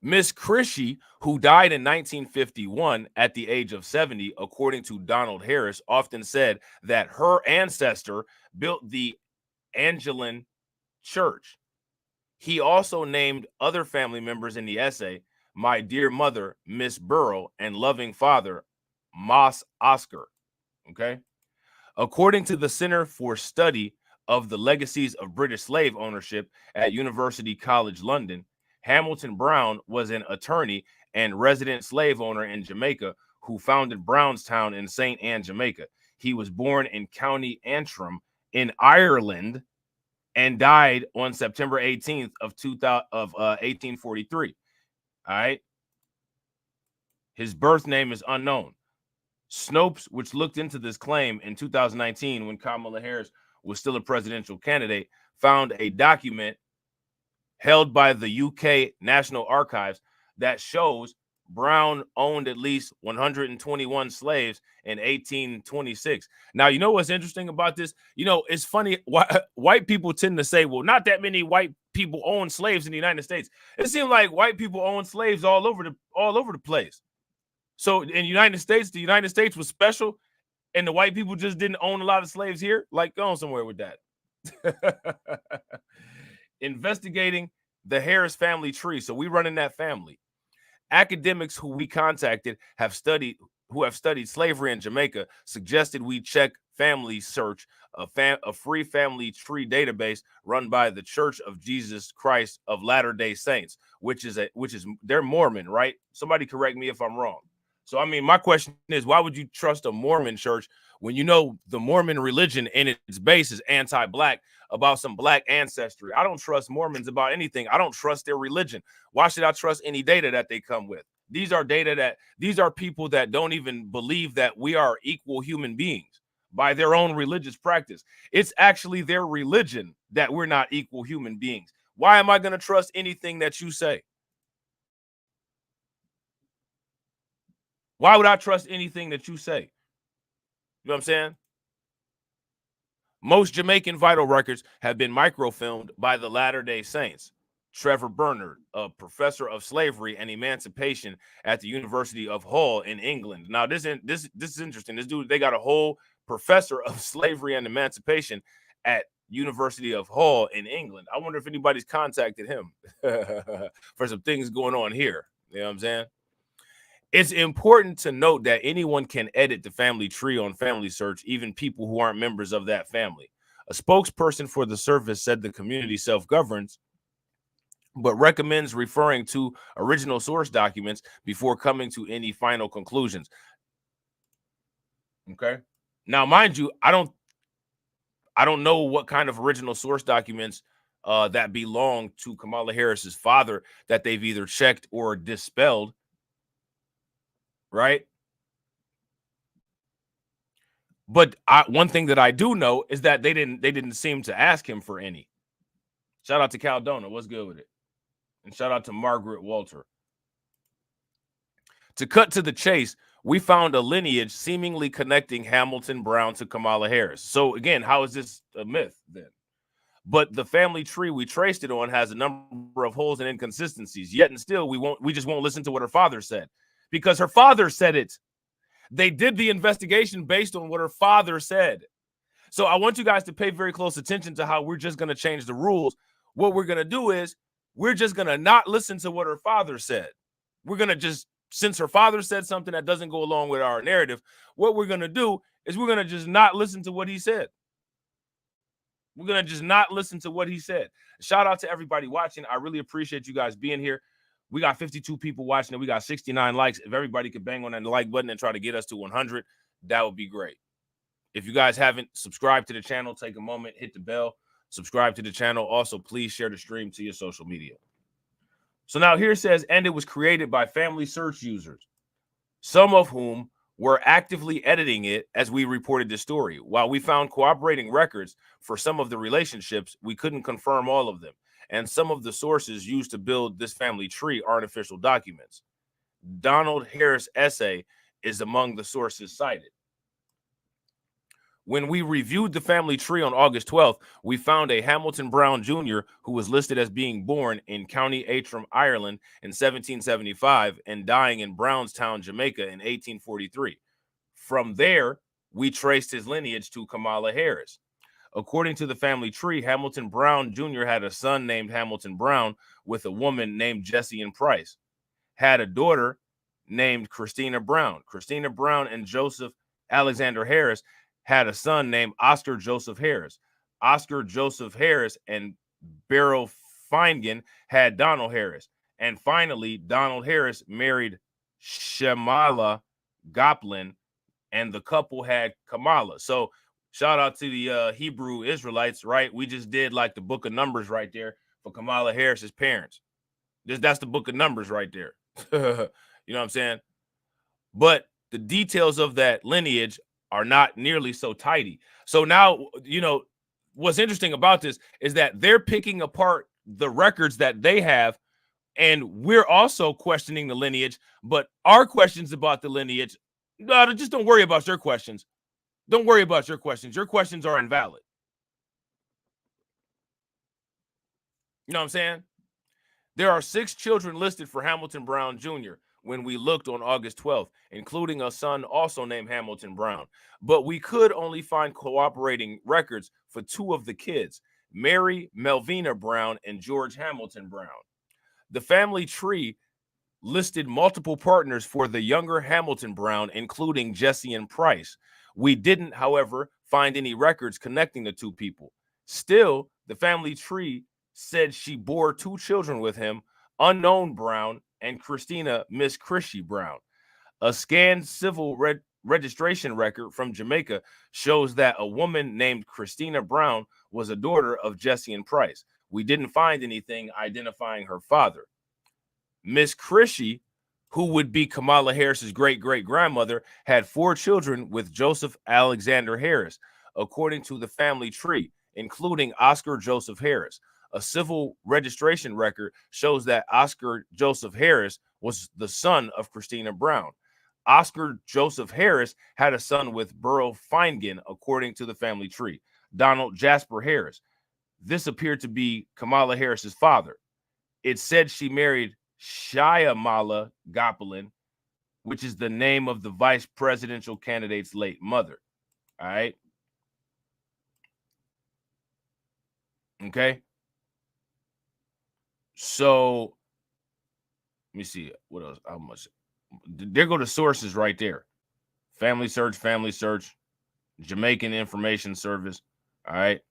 Miss Crishy, who died in 1951 at the age of 70, according to Donald Harris, often said that her ancestor built the Anglican Church. He also named other family members in the essay, my dear mother, Miss Burrow, and loving father, Moss Oscar. Okay. According to the Center for Study of the Legacies of British Slave Ownership at University College London, Hamilton Brown was an attorney and resident slave owner in Jamaica who founded Brownstown in St. Anne, Jamaica. He was born in County Antrim in Ireland and died on September 18th of 1843. All right. His birth name is unknown. Snopes, which looked into this claim in 2019 when Kamala Harris was still a presidential candidate, found a document held by the UK National Archives that shows Brown owned at least 121 slaves in 1826. Now, you know what's interesting about this? You know, it's funny. White people tend to say, well, not that many white people own slaves in the United States. It seemed like white people own slaves all over the place. So in the United States was special, and the white people just didn't own a lot of slaves here. Like, go on somewhere with that. Investigating the Harris family tree. So we run in that family. Academics who we contacted who have studied slavery in Jamaica suggested we check Family Search, a free family tree database run by the Church of Jesus Christ of Latter-day Saints, which is they're Mormon, right? Somebody correct me if I'm wrong. So, I mean, my question is, why would you trust a Mormon church when you know the Mormon religion in its base is anti-black, about some black ancestry? I don't trust Mormons about anything. I don't trust their religion. Why should I trust any data that they come with? These are people that don't even believe that we are equal human beings by their own religious practice. It's actually their religion that we're not equal human beings. Why am I going to trust anything that you say? Why would I trust anything that you say? You know what I'm saying? Most Jamaican vital records have been microfilmed by the Latter-day Saints. Trevor Bernard, a professor of slavery and emancipation at the University of Hull in England. Now, this is interesting. This dude, they got a whole professor of slavery and emancipation at University of Hull in England. I wonder if anybody's contacted him for some things going on here. You know what I'm saying? It's important to note that anyone can edit the family tree on Family Search, even people who aren't members of that family. A spokesperson for the service said the community self-governs, but recommends referring to original source documents before coming to any final conclusions. Okay. Now, mind you, I don't know what kind of original source documents that belong to Kamala Harris's father that they've either checked or dispelled. Right. But one thing that I do know is that they didn't seem to ask him for any. Shout out to Caldona. What's good with it? And shout out to Margaret Walter. To cut to the chase, we found a lineage seemingly connecting Hamilton Brown to Kamala Harris. So again, how is this a myth then? But the family tree we traced it on has a number of holes and inconsistencies. Yet and still, we just won't listen to what her father said. Because her father said it. They did the investigation based on what her father said. So I want you guys to pay very close attention to how we're just going to change the rules. What we're going to do is we're just going to not listen to what her father said. We're going to just, since her father said something that doesn't go along with our narrative, what we're going to do is we're going to just not listen to what he said. We're going to just not listen to what he said. Shout out to everybody watching. I really appreciate you guys being here. We got 52 people watching it. We got 69 likes. If everybody could bang on that like button and try to get us to 100, that would be great. If you guys haven't subscribed to the channel, take a moment, hit the bell, subscribe to the channel. Also, please share the stream to your social media. So now here it says, and it was created by Family Search users, some of whom were actively editing it as we reported this story. While we found cooperating records for some of the relationships, we couldn't confirm all of them. and some of the sources used to build this family tree aren't official documents. Donald Harris' essay is among the sources cited. When we reviewed the family tree on August 12th, we found a Hamilton Brown Jr. who was listed as being born in County Antrim, Ireland in 1775 and dying in Brownstown, Jamaica in 1843. From there, we traced his lineage to Kamala Harris. According to the family tree, Hamilton Brown Jr. had a son named Hamilton Brown with a woman named Jessie Ann Price, had a daughter named Christina Brown. Christina Brown and Joseph Alexander Harris had a son named Oscar Joseph Harris. Oscar Joseph Harris and Beryl Feingen had Donald Harris. And finally, Donald Harris married Shamala Goplin, and the couple had Kamala. So shout out to the Hebrew Israelites, right? We just did like the book of Numbers right there for Kamala Harris's parents. That's the book of Numbers right there. You know what I'm saying? But the details of that lineage are not nearly so tidy. So now, you know, what's interesting about this is that they're picking apart the records that they have, and we're also questioning the lineage, but our questions about the lineage, no, just don't worry about your questions. Don't worry about your questions. Your questions are invalid. You know what I'm saying? There are 6 children listed for Hamilton Brown Jr. when we looked on August 12th, including a son also named Hamilton Brown. But we could only find cooperating records for 2 of the kids, Mary Melvina Brown and George Hamilton Brown. The family tree listed multiple partners for the younger Hamilton Brown, including Jessie Ann Price. We didn't, however, find any records connecting the 2 people. Still, the family tree said she bore 2 children with him, unknown Brown and Christina Miss Chrissy Brown. A scanned civil registration record from Jamaica shows that a woman named Christina Brown was a daughter of Jessie Ann Price. We didn't find anything identifying her father. Miss Chrissy, who would be Kamala Harris's great-great-grandmother, had 4 children with Joseph Alexander Harris, according to the family tree, including Oscar Joseph Harris. A civil registration record shows that Oscar Joseph Harris was the son of Christina Brown. Oscar Joseph Harris had a son with Beryl Feingen, according to the family tree, Donald Jasper Harris. This appeared to be Kamala Harris's father. It said she married Shyamala Goplin, which is the name of the vice presidential candidate's late mother. All right. Okay. So let me see what else. How much? There go the sources right there. Family search, Jamaican Information Service. All right.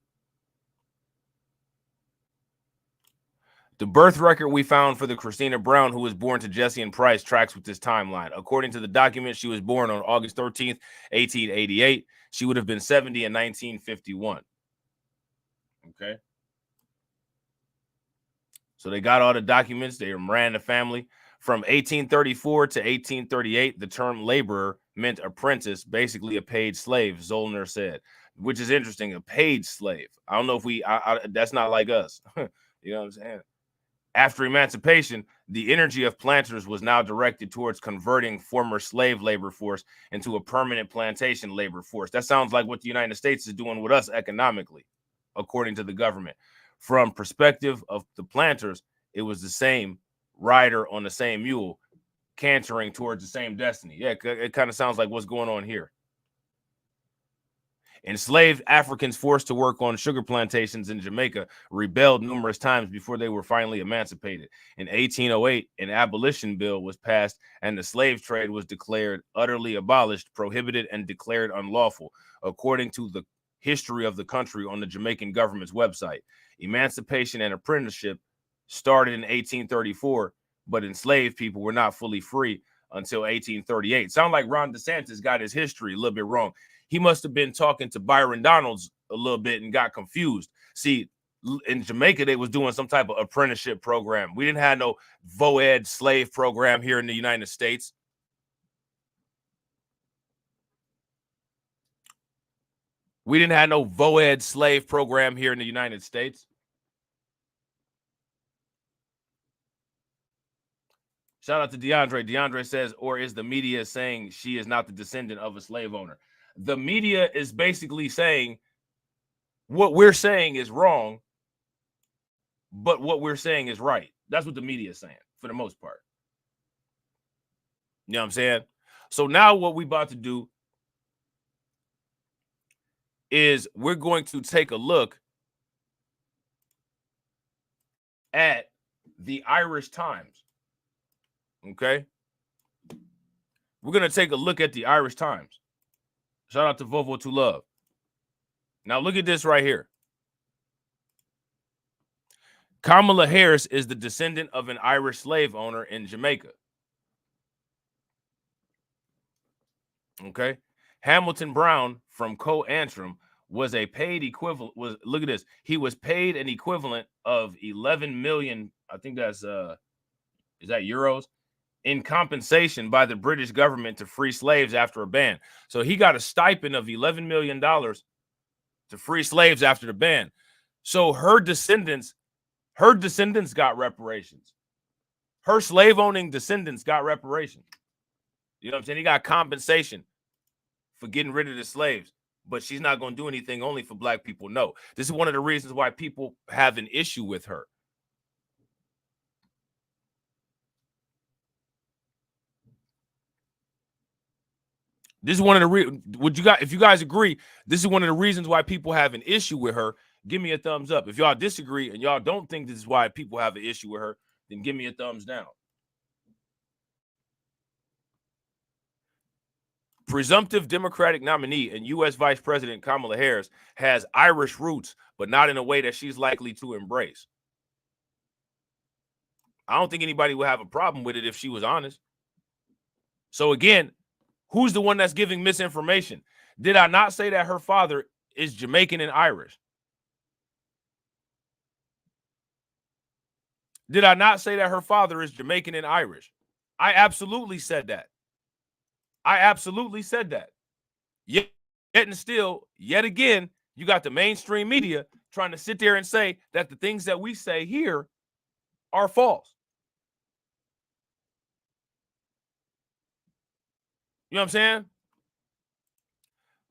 The birth record we found for the Christina Brown, who was born to Jessie Ann Price, tracks with this timeline. According to the document, she was born on August 13th, 1888. She would have been 70 in 1951. Okay. So they got all the documents. They ran the family. From 1834 to 1838, the term laborer meant apprentice, basically a paid slave, Zollner said, which is interesting, a paid slave. I don't know if that's not like us. You know what I'm saying? After emancipation, the energy of planters was now directed towards converting former slave labor force into a permanent plantation labor force. That sounds like what the United States is doing with us economically, according to the government. From perspective of the planters, it was the same rider on the same mule, cantering towards the same destiny. Yeah, it kind of sounds like what's going on here. Enslaved Africans forced to work on sugar plantations in Jamaica rebelled numerous times before they were finally emancipated. In 1808, an abolition bill was passed and the slave trade was declared utterly abolished, prohibited, and declared unlawful, according to the history of the country on the Jamaican government's website. Emancipation and apprenticeship started in 1834, but enslaved people were not fully free until 1838. Sound like Ron DeSantis got his history a little bit wrong. He must have been talking to Byron Donalds a little bit and got confused. See, in Jamaica, they was doing some type of apprenticeship program. We didn't have no VOED slave program here in the United States. We didn't have no VOED slave program here in the United States. Shout out to DeAndre. DeAndre says, or is the media saying she is not the descendant of a slave owner? The media is basically saying what we're saying is wrong, but what we're saying is right. That's what the media is saying for the most part. You know what I'm saying? So now what we're about to do is we're going to take a look at the Irish Times. Okay? We're going to take a look at the Irish Times. Shout out to Vovo to Love. Now look at this right here. Kamala Harris is the descendant of an Irish slave owner in Jamaica. Okay? Hamilton Brown from Co-Antrim was a paid equivalent. Look at this. He was paid an equivalent of 11 million. I think that's is that euros in compensation by the British government to free slaves after a ban. So he got a stipend of $11 million to free slaves after the ban. So her descendants got reparations. Her slave owning descendants got reparations. You know what I'm saying? He got compensation for getting rid of the slaves, but she's not going to do anything only for black people. No, this is one of the reasons why people have an issue with her. This is one of the if you guys agree, this is one of the reasons why people have an issue with her. Give me a thumbs up. If y'all disagree and y'all don't think this is why people have an issue with her, then give me a thumbs down. Presumptive Democratic nominee and U.S. Vice President Kamala Harris has Irish roots, but not in a way that she's likely to embrace. I don't think anybody would have a problem with it if she was honest. So again, who's the one that's giving misinformation? Did I not say that her father is Jamaican and Irish? Did I not say that her father is Jamaican and Irish? I absolutely said that. I absolutely said that. Yet and still, yet again, you got the mainstream media trying to sit there and say that the things that we say here are false. You know what I'm saying?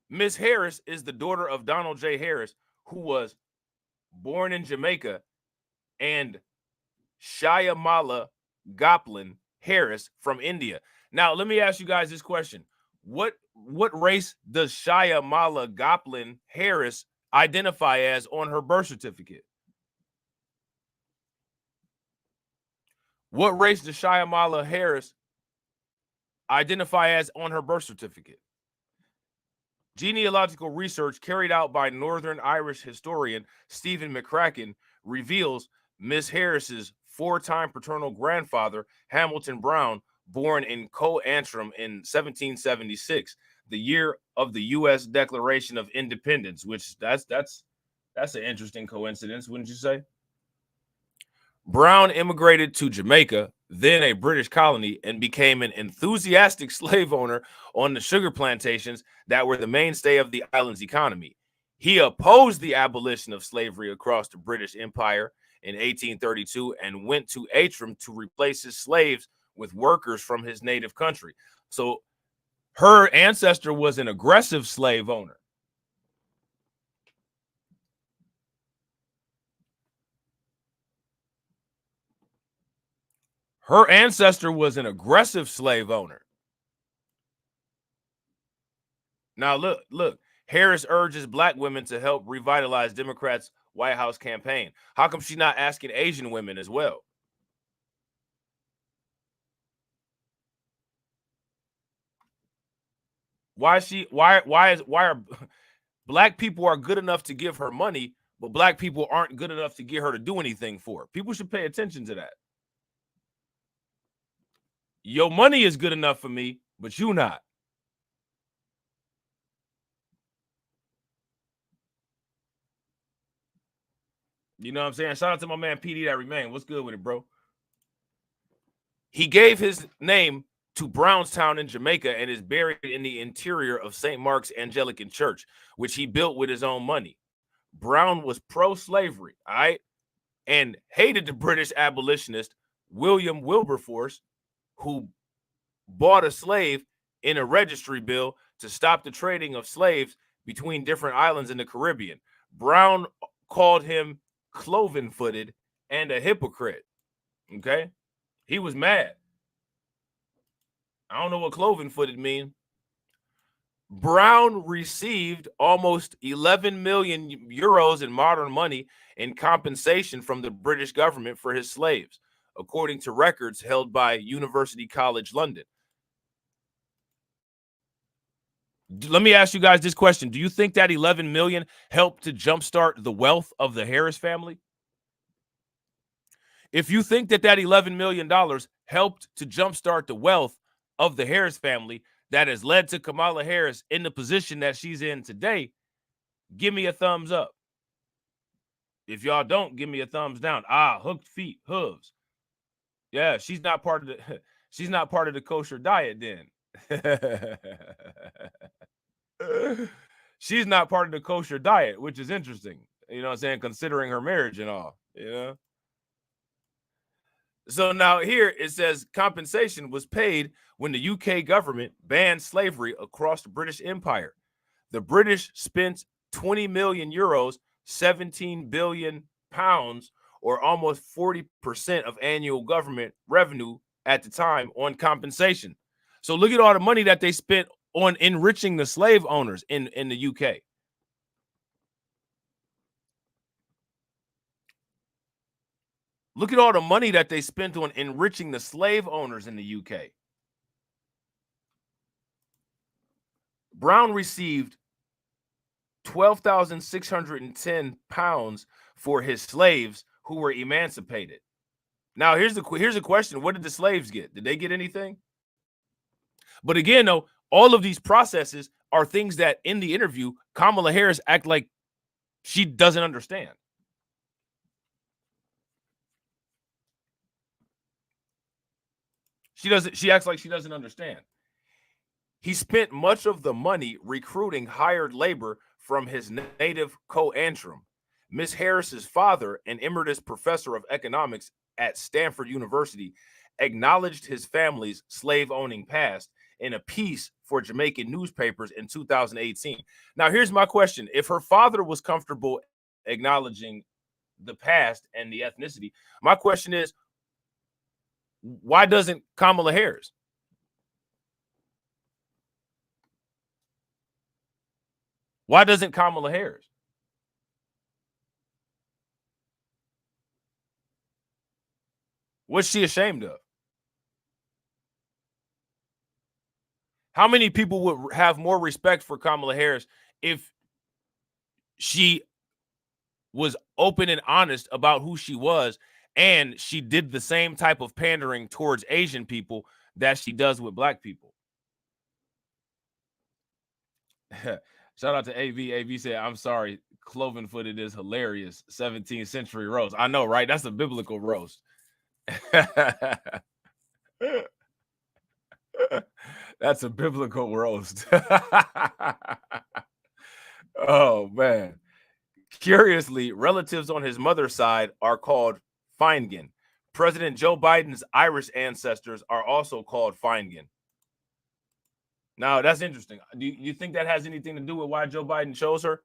Miss Harris is the daughter of Donald J. Harris, who was born in Jamaica, and Shyamala Goplin Harris from India. Now, let me ask you guys this question. What race does Shyamala Goplin Harris identify as on her birth certificate? What race does Shyamala Harris identify as on her birth certificate? Genealogical research carried out by Northern Irish historian Stephen McCracken reveals Miss Harris's four-time paternal grandfather, Hamilton Brown, born in Co-Antrim in 1776, the year of the U.S. Declaration of Independence, which that's an interesting coincidence, wouldn't you say? Brown immigrated to Jamaica, then a British colony, and became an enthusiastic slave owner on the sugar plantations that were the mainstay of the island's economy. He opposed the abolition of slavery across the British Empire in 1832 and went to Antrim to replace his slaves with workers from his native country. So her ancestor was an aggressive slave owner. Her ancestor was an aggressive slave owner. Now, look, Harris urges black women to help revitalize Democrats' White House campaign. How come she's not asking Asian women as well? Why are black people are good enough to give her money, but black people aren't good enough to get her to do anything for her? People should pay attention to that. Your money is good enough for me, but you not. You know what I'm saying? Shout out to my man PD that remain. What's good with it, bro? He gave his name to Brownstown in Jamaica and is buried in the interior of St. Mark's Anglican Church, which he built with his own money. Brown was pro-slavery, all right, and hated the British abolitionist William Wilberforce who bought a slave in a registry bill to stop the trading of slaves between different islands in the Caribbean. Brown called him cloven-footed and a hypocrite. Okay? He was mad. I don't know what cloven-footed means. Brown received almost 11 million euros in modern money in compensation from the British government for his slaves, according to records held by University College London. Let me ask you guys this question. Do you think that 11 million helped to jumpstart the wealth of the Harris family? If you think that $11 million helped to jumpstart the wealth of the Harris family that has led to Kamala Harris in the position that she's in today, give me a thumbs up. If y'all don't, give me a thumbs down. Hooked feet, hooves. Yeah, she's not part of the kosher diet then. She's not part of the kosher diet, which is interesting. You know what I'm saying? Considering her marriage and all, you know? So now here it says compensation was paid when the UK government banned slavery across the British Empire. The British spent 20 million euros, 17 billion pounds, or almost 40% of annual government revenue at the time on compensation. So look at all the money that they spent on enriching the slave owners in the UK. Look at all the money that they spent on enriching the slave owners in the UK. Brown received 12,610 pounds for his slaves who were emancipated. Now, here's a question. What did the slaves get? Did they get anything? But again, though, all of these processes are things that in the interview, Kamala Harris act like she doesn't understand. She acts like she doesn't understand. He spent much of the money recruiting hired labor from his native co-antrum. Miss Harris's father, an emeritus professor of economics at Stanford University, acknowledged his family's slave-owning past in a piece for Jamaican newspapers in 2018. Now, here's my question. If her father was comfortable acknowledging the past and the ethnicity, my question is, why doesn't Kamala Harris? Why doesn't Kamala Harris? What's she ashamed of? How many people would have more respect for Kamala Harris if she was open and honest about who she was and she did the same type of pandering towards Asian people that she does with black people? Shout out to AV. AV said, I'm sorry, cloven-footed is hilarious. 17th century roast. I know, right? That's a biblical roast. That's a biblical roast. Oh, man. Curiously, relatives on his mother's side are called Feingen. President Joe Biden's Irish ancestors are also called Feingen. Now, that's interesting. Do you think that has anything to do with why Joe Biden chose her?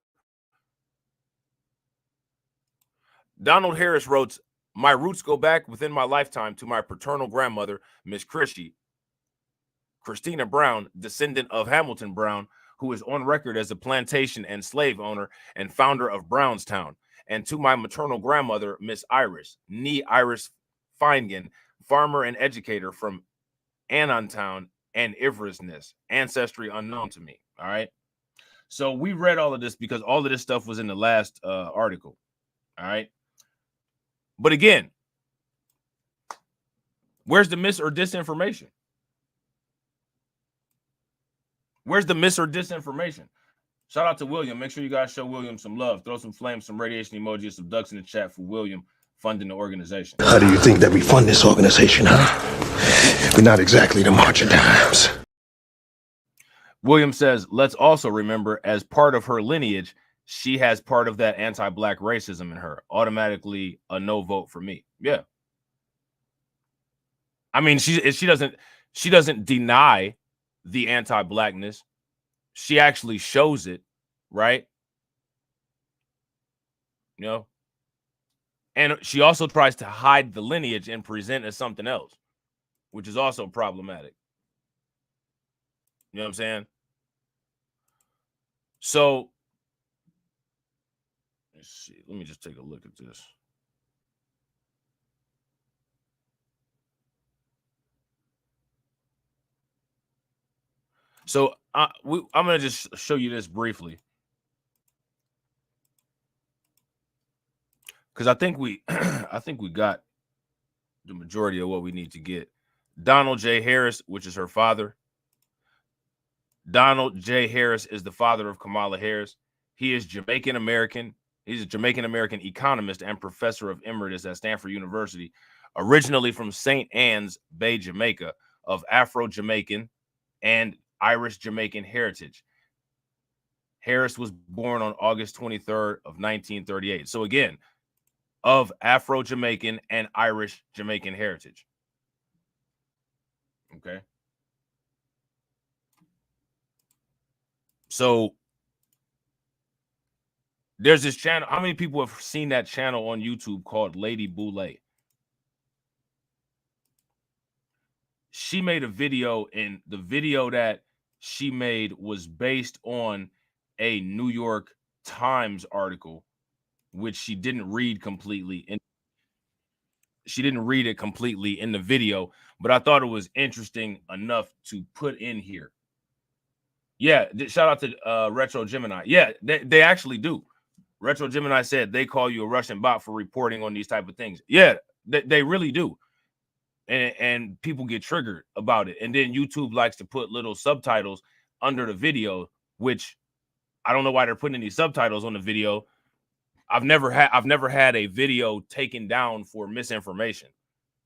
Donald Harris wrote, my roots go back within my lifetime to my paternal grandmother, Miss Christina Brown, descendant of Hamilton Brown, who is on record as a plantation and slave owner and founder of Brownstown, and to my maternal grandmother, Miss Iris, nee Iris Feingen, farmer and educator from Annantown and Iverness, ancestry unknown to me. All right. So we read all of this because all of this stuff was in the last article. All right. But again, where's the mis or disinformation? Where's the mis or disinformation? Shout out to William. Make sure you guys show William some love. Throw some flames, some radiation emojis, some ducks in the chat for William funding the organization. How do you think that we fund this organization, huh? We're not exactly the March of Dimes. William says, let's also remember, as part of her lineage, she has part of that anti-black racism in her. Automatically a no vote for me. Yeah. I mean, she doesn't deny the anti-blackness. She actually shows it, right? You know, and she also tries to hide the lineage and present as something else, which is also problematic. You know what I'm saying? So let's see. Let me just take a look at this. So I'm going to just show you this briefly, because I think we got the majority of what we need to get. Donald J. Harris, which is her father. Donald J. Harris is the father of Kamala Harris. He is Jamaican American. He's a Jamaican American economist and professor of emeritus at Stanford University, originally from St. Ann's Bay, Jamaica, of Afro-Jamaican and Irish Jamaican heritage. Harris was born on August 23rd of 1938. So again, of Afro-Jamaican and Irish Jamaican heritage. Okay. So there's this channel. How many people have seen that channel on YouTube called Lady Boulay? She made a video, and the video that she made was based on a New York Times article, which she didn't read completely. And she didn't read it completely in the video, but I thought it was interesting enough to put in here. Yeah, shout out to Retro Gemini. Yeah, they actually do. Retro Gemini said they call you a Russian bot for reporting on these type of things. Yeah, they really do. And people get triggered about it. And then YouTube likes to put little subtitles under the video, which I don't know why they're putting any subtitles on the video. I've never had a video taken down for misinformation.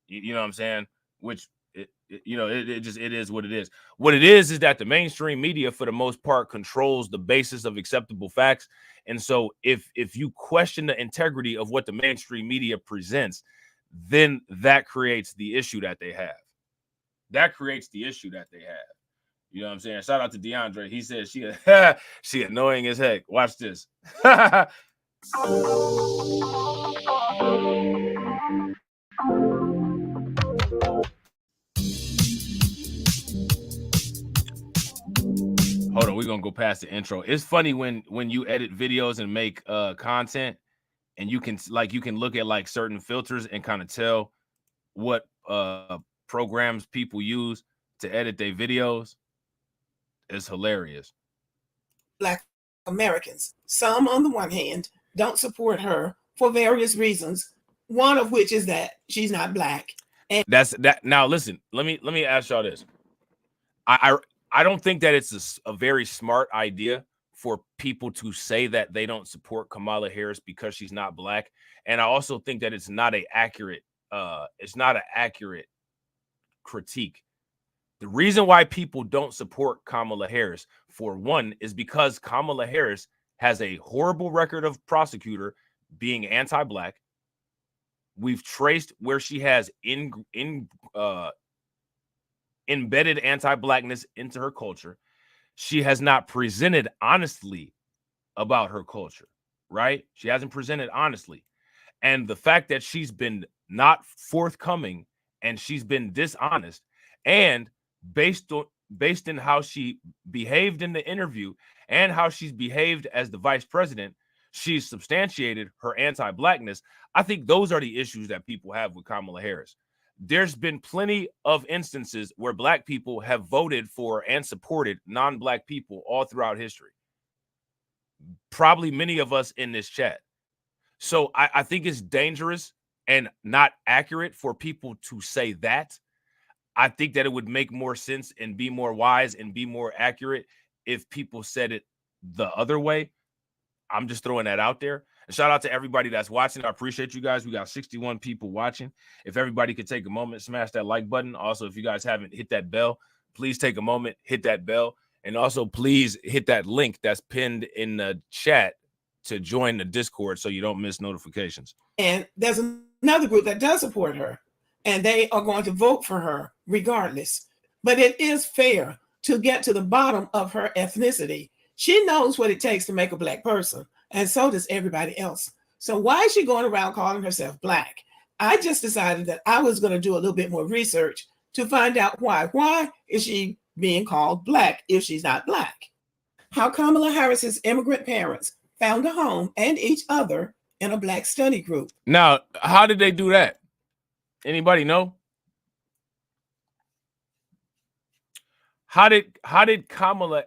You know what I'm saying? Which it is what it is. What it is that the mainstream media, for the most part, controls the basis of acceptable facts. And so if you question the integrity of what the mainstream media presents, then that creates the issue that they have. That creates the issue that they have. You know what I'm saying? Shout out to DeAndre. He says she annoying as heck. Watch this. Hold on, we're gonna go past the intro. It's funny when you edit videos and make content, and you can look at like certain filters and kind of tell what programs people use to edit their videos. It's hilarious. Black Americans, some on the one hand don't support her for various reasons, one of which is that she's not black. And that's that. Now listen, let me ask y'all this. I don't think that it's a very smart idea for people to say that they don't support Kamala Harris because she's not black. And I also think that it's not an accurate critique. The reason why people don't support Kamala Harris, for one, is because Kamala Harris has a horrible record of prosecutor being anti-black. We've traced where she has embedded anti-blackness into her culture. She has not presented honestly about her culture, right? She hasn't presented honestly. And the fact that she's been not forthcoming and she's been dishonest, and based in how she behaved in the interview and how she's behaved as the vice president, she's substantiated her anti-blackness. I think those are the issues that people have with Kamala Harris. There's been plenty of instances where black people have voted for and supported non-black people all throughout history. Probably many of us in this chat. So I think it's dangerous and not accurate for people to say that. I think that it would make more sense and be more wise and be more accurate if people said it the other way. I'm just throwing that out there. And shout out to everybody that's watching. I appreciate you guys. We got 61 people watching. If everybody could take a moment, smash that like button. Also, if you guys haven't hit that bell, please take a moment, hit that bell. And also, please hit that link that's pinned in the chat to join the Discord so you don't miss notifications. there's another group that does support her. and they are going to vote for her regardless. But it is fair to get to the bottom of her ethnicity. She knows what it takes to make a Black person, and so does everybody else. So why is she going around calling herself Black? I just decided that I was going to do a little bit more research to find out why. Why is she being called Black if she's not Black? How Kamala Harris's immigrant parents found a home and each other in a Black study group. Now, how did they do that? Anybody know? How did Kamala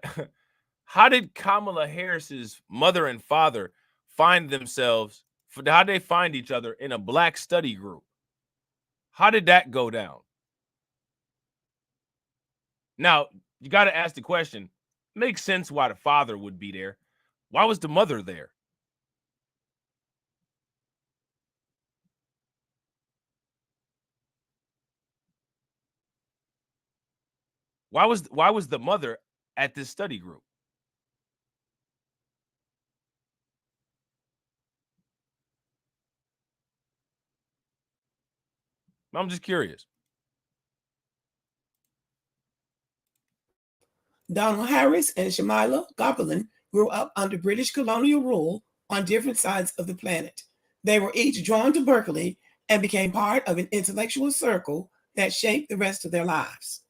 Harris's mother and father find themselves? How did they find each other in a Black study group? How did that go down? Now, you got to ask the question, makes sense why the father would be there. Why was the mother there? Why was the mother at this study group? I'm just curious. Donald Harris and Shamila Gopalan grew up under British colonial rule on different sides of the planet. They were each drawn to Berkeley and became part of an intellectual circle that shaped the rest of their lives.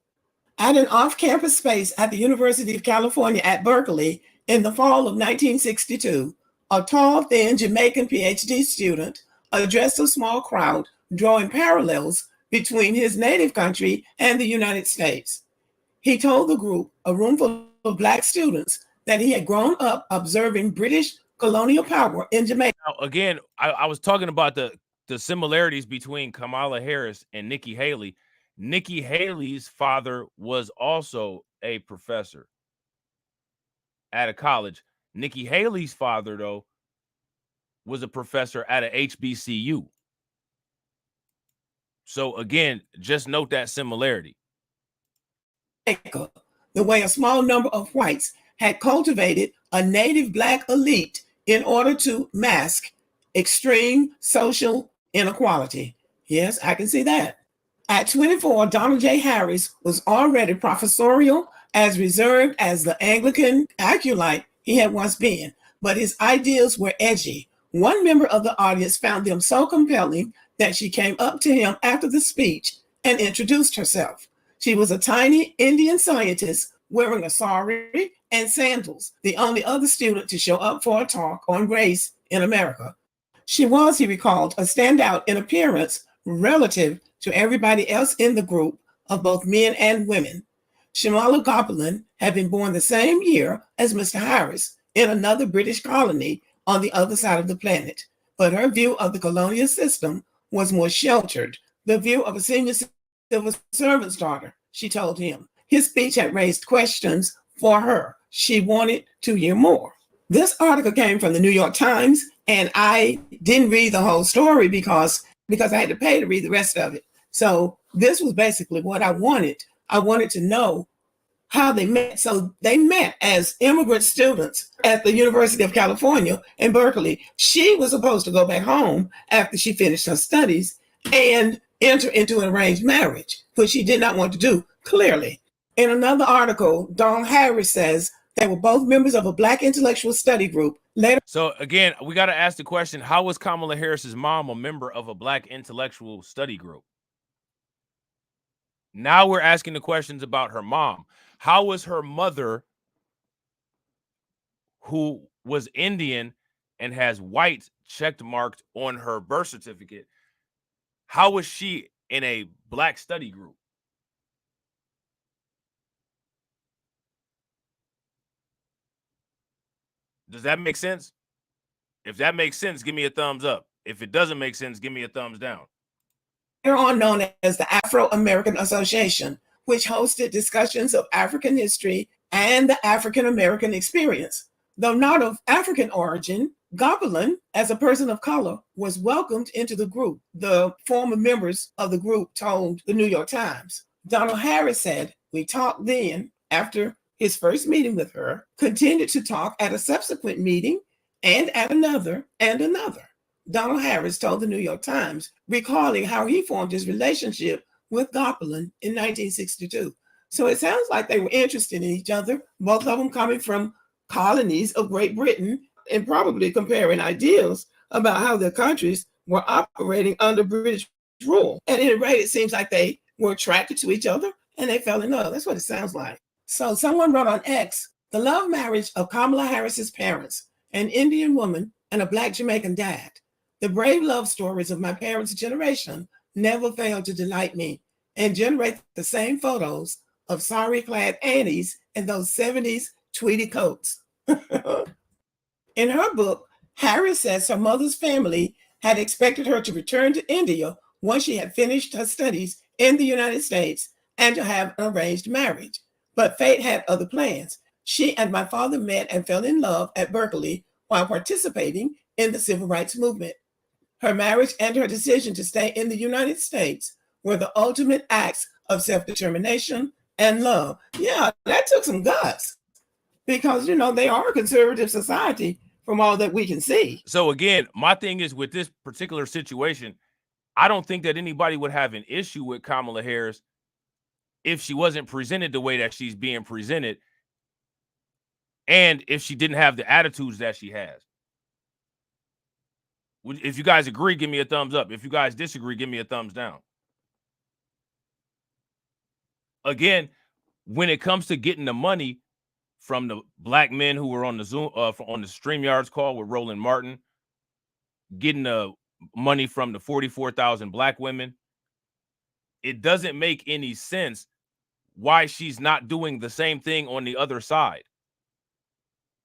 At an off-campus space at the University of California at Berkeley in the fall of 1962, a tall, thin Jamaican PhD student addressed a small crowd, drawing parallels between his native country and the United States. He told the group, a room full of Black students, that he had grown up observing British colonial power in Jamaica. Now, again, I was talking about the similarities between Kamala Harris and Nikki Haley. Nikki Haley's father was also a professor at a college. Nikki Haley's father, though, was a professor at a HBCU. So, again, just note that similarity. The way a small number of whites had cultivated a native Black elite in order to mask extreme social inequality. Yes, I can see that. At 24, Donald J. Harris was already professorial, as reserved as the Anglican acolyte he had once been, but his ideas were edgy. One member of the audience found them so compelling that she came up to him after the speech and introduced herself. She was a tiny Indian scientist wearing a sari and sandals, the only other student to show up for a talk on race in America. She was, he recalled, a standout in appearance relative to everybody else in the group of both men and women. Shamila Gopalan had been born the same year as Mr. Harris in another British colony on the other side of the planet, but her view of the colonial system was more sheltered, the view of a senior civil servant's daughter, she told him. His speech had raised questions for her. She wanted to hear more. This article came from the New York Times, and I didn't read the whole story because I had to pay to read the rest of it. So this was basically what I wanted. I wanted to know how they met. So they met as immigrant students at the University of California in Berkeley. She was supposed to go back home after she finished her studies and enter into an arranged marriage, which she did not want to do, clearly. In another article, Donald Harris says they were both members of a Black intellectual study group. Later. So again, we got to ask the question, how was Kamala Harris's mom a member of a Black intellectual study group? Now we're asking the questions about her mom. How was her mother, who was Indian and has white checked marked on her birth certificate, how was she in a Black study group? Does that make sense? If that makes sense, give me a thumbs up. If it doesn't make sense, give me a thumbs down. They're on known as the Afro-American Association, which hosted discussions of African history and the African-American experience. Though not of African origin, Gopalan, as a person of color, was welcomed into the group, the former members of the group told the New York Times. Donald Harris said, "We talked then," after his first meeting with her, continued to talk at a subsequent meeting and at another and another. Donald Harris told the New York Times, recalling how he formed his relationship with Gopelin in 1962. So it sounds like they were interested in each other, both of them coming from colonies of Great Britain and probably comparing ideas about how their countries were operating under British rule. At any rate, it seems like they were attracted to each other and they fell in love. That's what it sounds like. So someone wrote on X, the love marriage of Kamala Harris's parents, an Indian woman and a Black Jamaican dad. The brave love stories of my parents' generation never failed to delight me and generate the same photos of sari-clad aunties and those 70s tweedy coats. In her book, Harris says her mother's family had expected her to return to India once she had finished her studies in the United States and to have an arranged marriage. But fate had other plans. She and my father met and fell in love at Berkeley while participating in the civil rights movement. Her marriage and her decision to stay in the United States were the ultimate acts of self-determination and love. Yeah, that took some guts because, you know, they are a conservative society from all that we can see. So again, my thing is with this particular situation, I don't think that anybody would have an issue with Kamala Harris if she wasn't presented the way that she's being presented and if she didn't have the attitudes that she has. If you guys agree, give me a thumbs up. If you guys disagree, give me a thumbs down. Again, when it comes to getting the money from the Black men who were on the Zoom, on the StreamYards call with Roland Martin, getting the money from the 44,000 Black women, it doesn't make any sense why she's not doing the same thing on the other side.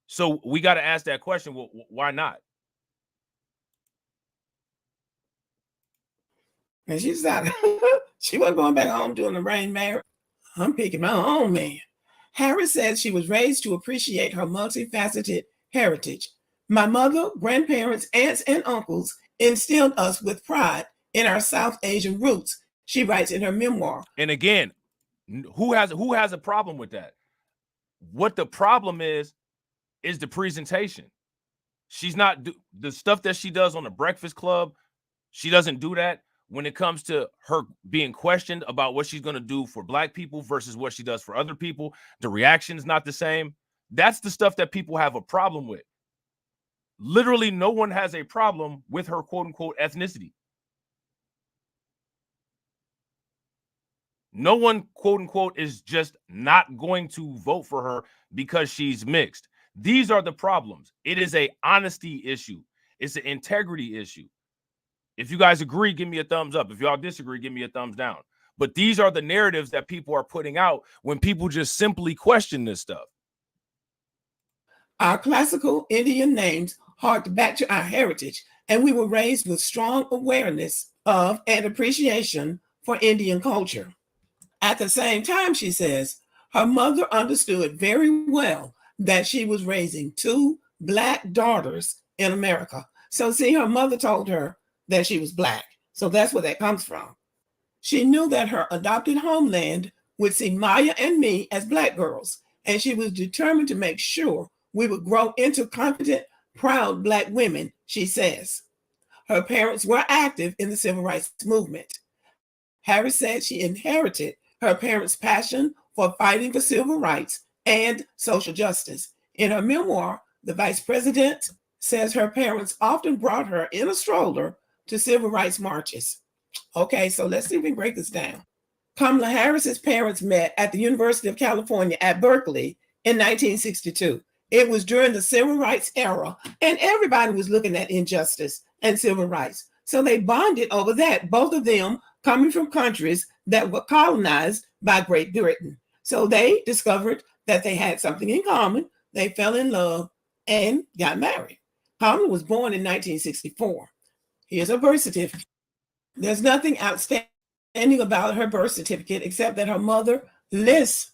So we got to ask that question. Well, why not? And she's not, she wasn't going back home doing the rain marriage. I'm picking my own man. Harris said she was raised to appreciate her multifaceted heritage. My mother, grandparents, aunts, and uncles instilled us with pride in our South Asian roots, she writes in her memoir. And again, who has a problem with that? What the problem is the presentation. She's not the stuff that she does on the Breakfast Club. She doesn't do that. When it comes to her being questioned about what she's going to do for Black people versus what she does for other people, the reaction is not the same. That's the stuff that people have a problem with. Literally, no one has a problem with her quote unquote ethnicity. No one, quote unquote, is just not going to vote for her because she's mixed. These are the problems. It is an honesty issue. It's an integrity issue. If you guys agree, give me a thumbs up. If y'all disagree, give me a thumbs down. But these are the narratives that people are putting out when people just simply question this stuff. Our classical Indian names hark back to our heritage, and we were raised with strong awareness of and appreciation for Indian culture. At the same time, she says, her mother understood very well that she was raising 2 Black daughters in America. So see, her mother told her that she was Black. So that's where that comes from. She knew that her adopted homeland would see Maya and me as Black girls, and she was determined to make sure we would grow into confident, proud Black women, she says. Her parents were active in the civil rights movement. Harris said she inherited her parents' passion for fighting for civil rights and social justice. In her memoir, the vice president says her parents often brought her in a stroller to civil rights marches. Okay, so let's see if we can break this down. Kamala Harris's parents met at the University of California at Berkeley in 1962. It was during the civil rights era, and everybody was looking at injustice and civil rights. So they bonded over that, both of them coming from countries that were colonized by Great Britain. So they discovered that they had something in common. They fell in love and got married. Kamala was born in 1964. Here's her birth certificate. There's nothing outstanding about her birth certificate except that her mother lists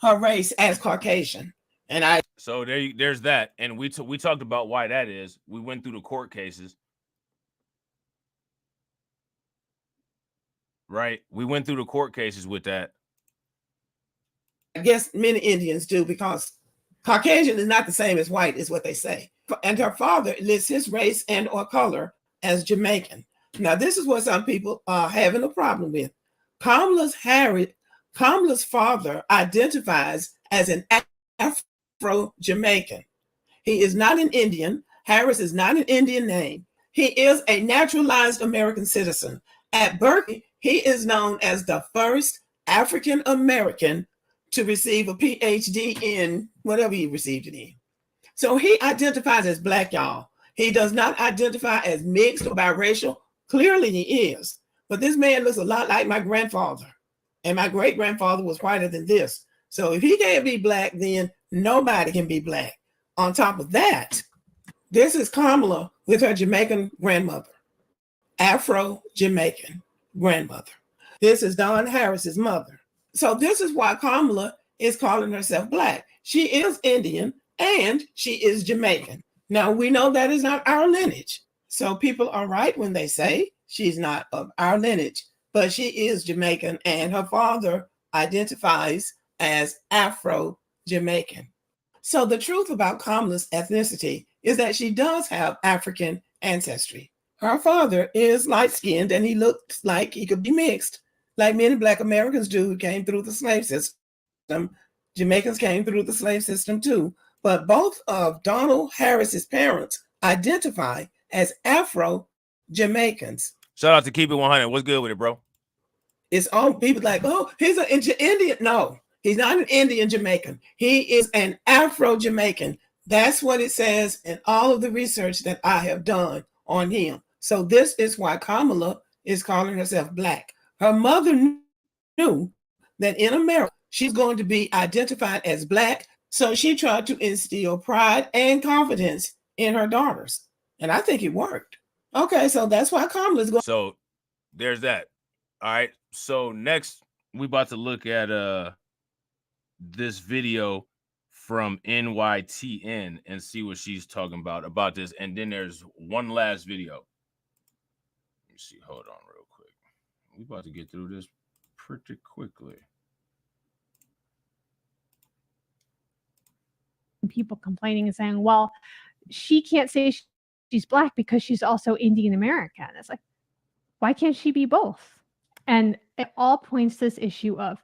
her race as Caucasian. So there's that. And we talked about why that is. We went through the court cases. Right? We went through the court cases with that. I guess many Indians do, because Caucasian is not the same as white, is what they say. And her father lists his race and or color as Jamaican. Now, this is what some people are having a problem with. Kamala's father identifies as an Afro-Jamaican. He is not an Indian. Harris is not an Indian name. He is a naturalized American citizen. At Berkeley, he is known as the first African American to receive a PhD in whatever he received it in. So he identifies as Black, y'all. He does not identify as mixed or biracial. Clearly he is. But this man looks a lot like my grandfather. And my great-grandfather was whiter than this. So if he can't be Black, then nobody can be Black. On top of that, this is Kamala with her Jamaican grandmother, Afro-Jamaican grandmother. This is Don Harris's mother. So this is why Kamala is calling herself Black. She is Indian and she is Jamaican. Now, we know that is not our lineage. So people are right when they say she's not of our lineage, but she is Jamaican and her father identifies as Afro-Jamaican. So the truth about Kamala's ethnicity is that she does have African ancestry. Her father is light-skinned and he looks like he could be mixed, like many Black Americans do who came through the slave system. Jamaicans came through the slave system too. But both of Donald Harris's parents identify as Afro-Jamaicans. Shout out to Keep It 100. What's good with it, bro? It's all people like, oh, he's an Indian. No, he's not an Indian Jamaican. He is an Afro-Jamaican. That's what it says in all of the research that I have done on him. So this is why Kamala is calling herself Black. Her mother knew that in America, she's going to be identified as Black. So she tried to instill pride and confidence in her daughters. And I think it worked. Okay, so that's why Kamala's going. So there's that. All right. So next, we about to look at this video from NYTN and see what she's talking about this. And then there's one last video. Let me see. Hold on real quick. We about to get through this pretty quickly. People complaining and saying, well, she can't say she's Black because she's also Indian American. It's like, why can't she be both? And it all points to this issue of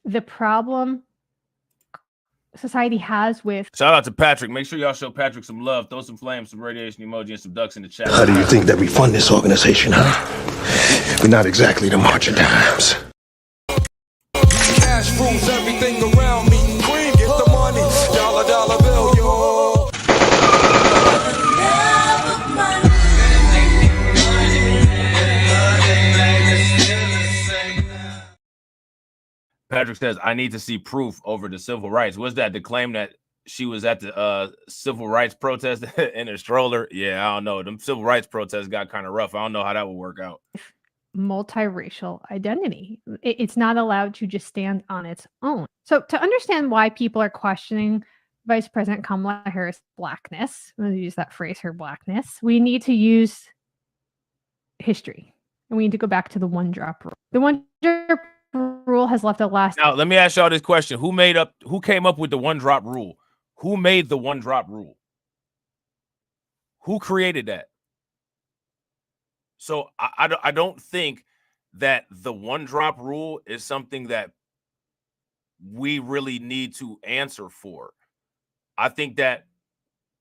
the problem society has with. Shout out to Patrick. Make sure y'all show Patrick some love. Throw some flames, some radiation emoji, and some ducks in the chat. How do you think that we fund this organization, huh? We're not exactly the March of Dimes. Cash rules everything around me. Queen, get the money. Dollar bill, yo. Patrick says, I need to see proof over the civil rights. Was that the claim that she was at the civil rights protest in a stroller? Yeah, I don't know. Them civil rights protests got kind of rough. I don't know how that would work out. Multiracial identity. It's not allowed to just stand on its own. So to understand why people are questioning Vice President Kamala Harris' Blackness, I'm going to use that phrase, her Blackness, we need to use history. And we need to go back to the one-drop rule. The one-drop rule has left a lasting. Now, let me ask y'all this question. Who came up with the one-drop rule? Who made the one-drop rule? Who created that? So I don't think that the one-drop rule is something that we really need to answer for. I think that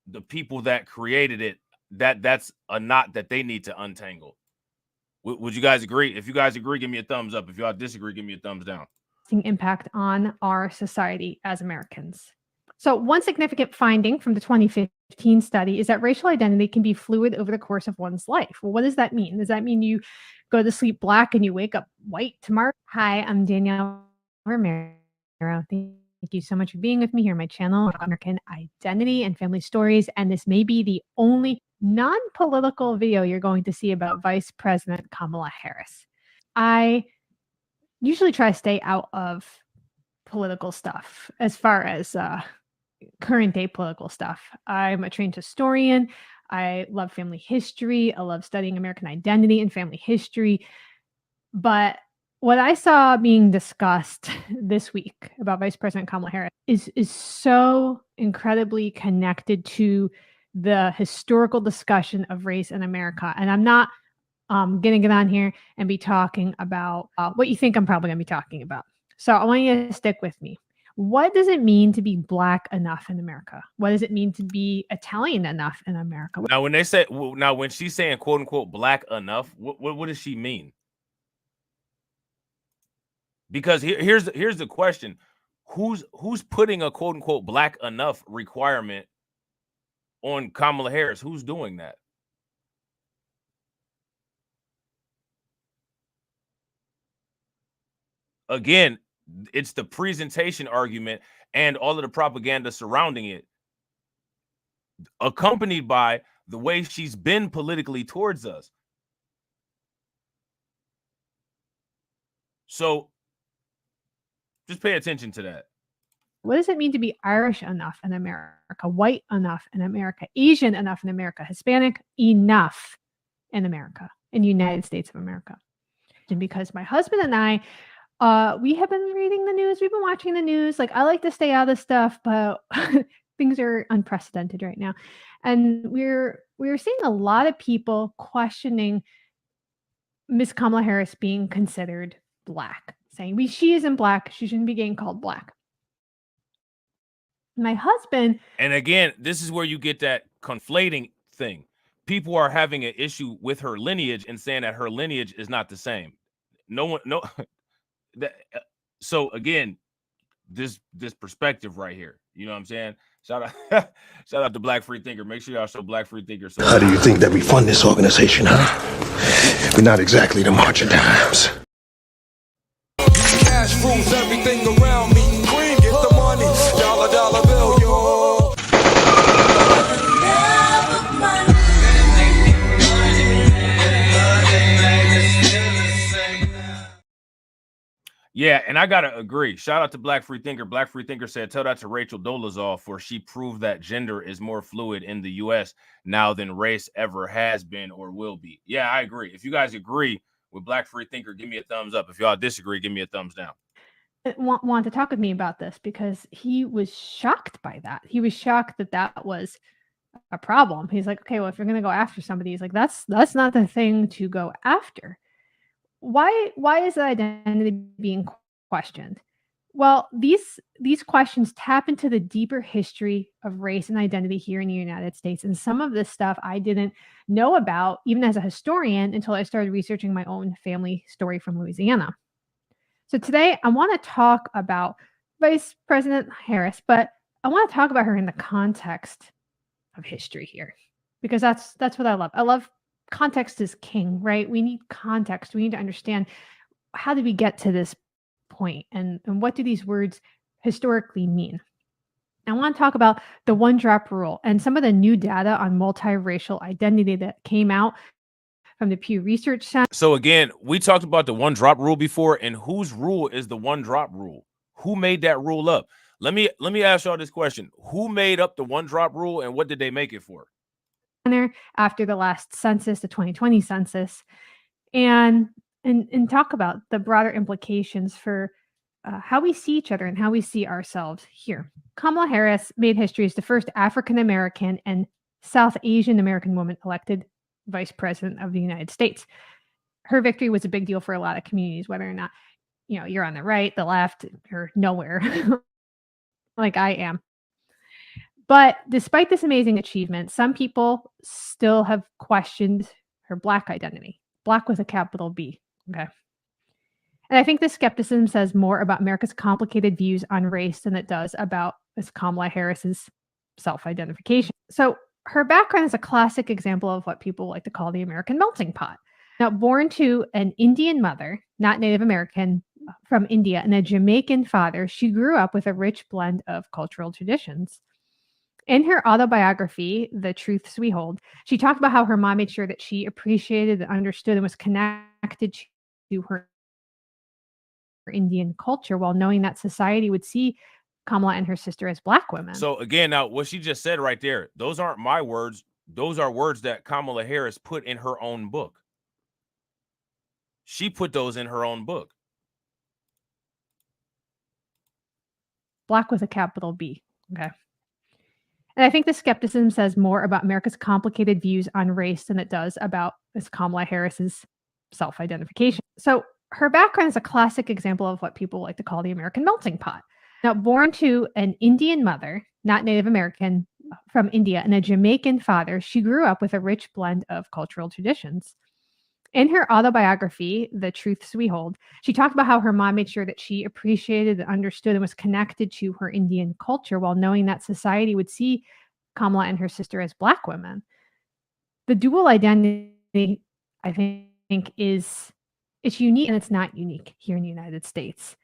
the people that created it, that's a knot that they need to untangle. Would you guys agree? If you guys agree, give me a thumbs up. If y'all disagree, give me a thumbs down. Impact on our society as Americans. So one significant finding from the 2015 study is that racial identity can be fluid over the course of one's life. Well, what does that mean? Does that mean you go to sleep Black and you wake up white tomorrow? Hi, I'm Danielle Romero. Thank you so much for being with me here on my channel, American Identity and Family Stories. And this may be the only non-political video you're going to see about Vice President Kamala Harris. I usually try to stay out of political stuff as far as current day political stuff. I'm a trained historian. I love family history. I love studying American identity and family history. But what I saw being discussed this week about Vice President Kamala Harris is so incredibly connected to the historical discussion of race in America. And I'm not going to get on here and be talking about what you think I'm probably going to be talking about. So I want you to stick with me. What does it mean to be Black enough in America? What does it mean to be Italian enough in America? Now, when they say, when she's saying quote unquote Black enough, what does she mean? Because here's the question: who's putting a quote unquote Black enough requirement on Kamala Harris? Who's doing that? Again, it's the presentation argument and all of the propaganda surrounding it, accompanied by the way she's been politically towards us. So just pay attention to that. What does it mean to be Irish enough in America, white enough in America, Asian enough in America, Hispanic enough in America, in the United States of America? And because my husband and I, we have been reading the news. We've been watching the news. Like, I like to stay out of this stuff, but things are unprecedented right now. And we're seeing a lot of people questioning Miss Kamala Harris being considered Black, saying she isn't Black. She shouldn't be getting called Black. My husband. And again, this is where you get that conflating thing. People are having an issue with her lineage and saying that her lineage is not the same. So again, this perspective right here, you know what I'm saying? Shout out to Black Free Thinker. Make sure y'all show Black Free Thinker. How do you think that we fund this organization, huh? We're not exactly the March of Dimes. Cash rules everything around me. Queen, get the money. Dollar bill, yo. Yeah, and I gotta agree. Shout out to Black Free Thinker. Black Free Thinker said, tell that to Rachel Dolezal, for she proved that gender is more fluid in the U.S. now than race ever has been or will be. Yeah, I agree. If you guys agree with Black Free Thinker, give me a thumbs up. If y'all disagree, give me a thumbs down. Want to talk with me about this because he was shocked by that. He was shocked that that was a problem. He's like, okay, well, if you're going to go after somebody, he's like, that's not the thing to go after. Why is the identity being questioned? Well, these questions tap into the deeper history of race and identity here in the United States. And some of this stuff I didn't know about, even as a historian, until I started researching my own family story from Louisiana. So today I want to talk about Vice President Harris, but I want to talk about her in the context of history here, because that's what I love. I love context is king, right? We need context. We need to understand, how did we get to this point, and what do these words historically mean? I want to talk about the one-drop rule and some of the new data on multiracial identity that came out from the Pew Research Center. So again, we talked about the one-drop rule before, and whose rule is the one-drop rule? Who made that rule up? Let me ask y'all this question. Who made up the one-drop rule, and what did they make it for? After the last census, the 2020 census, and talk about the broader implications for how we see each other and how we see ourselves here. Kamala Harris made history as the first African-American and South Asian American woman elected Vice President of the United States. Her victory was a big deal for a lot of communities, whether or not, you're on the right, the left, or nowhere, like I am. But despite this amazing achievement, some people still have questioned her Black identity. Black with a capital B. Okay. And I think this skepticism says more about America's complicated views on race than it does about Ms. Kamala Harris's self-identification. So her background is a classic example of what people like to call the American melting pot. Now, born to an Indian mother, not Native American, from India, and a Jamaican father, she grew up with a rich blend of cultural traditions. In her autobiography, The Truths We Hold, she talked about how her mom made sure that she appreciated and understood and was connected to her Indian culture, while knowing that society would see Kamala and her sister as Black women. So again, now what she just said right there, those aren't my words. Those are words that Kamala Harris put in her own book. She put those in her own book. Black with a capital B. Okay. And I think the skepticism says more about America's complicated views on race than it does about Ms. Kamala Harris's self-identification. So her background is a classic example of what people like to call the American melting pot. Now, born to an Indian mother, not Native American, from India, and a Jamaican father, she grew up with a rich blend of cultural traditions. In her autobiography, The Truths We Hold, she talked about how her mom made sure that she appreciated and understood and was connected to her Indian culture while knowing that society would see Kamala and her sister as Black women. The dual identity, I think, it's unique and it's not unique here in the United States.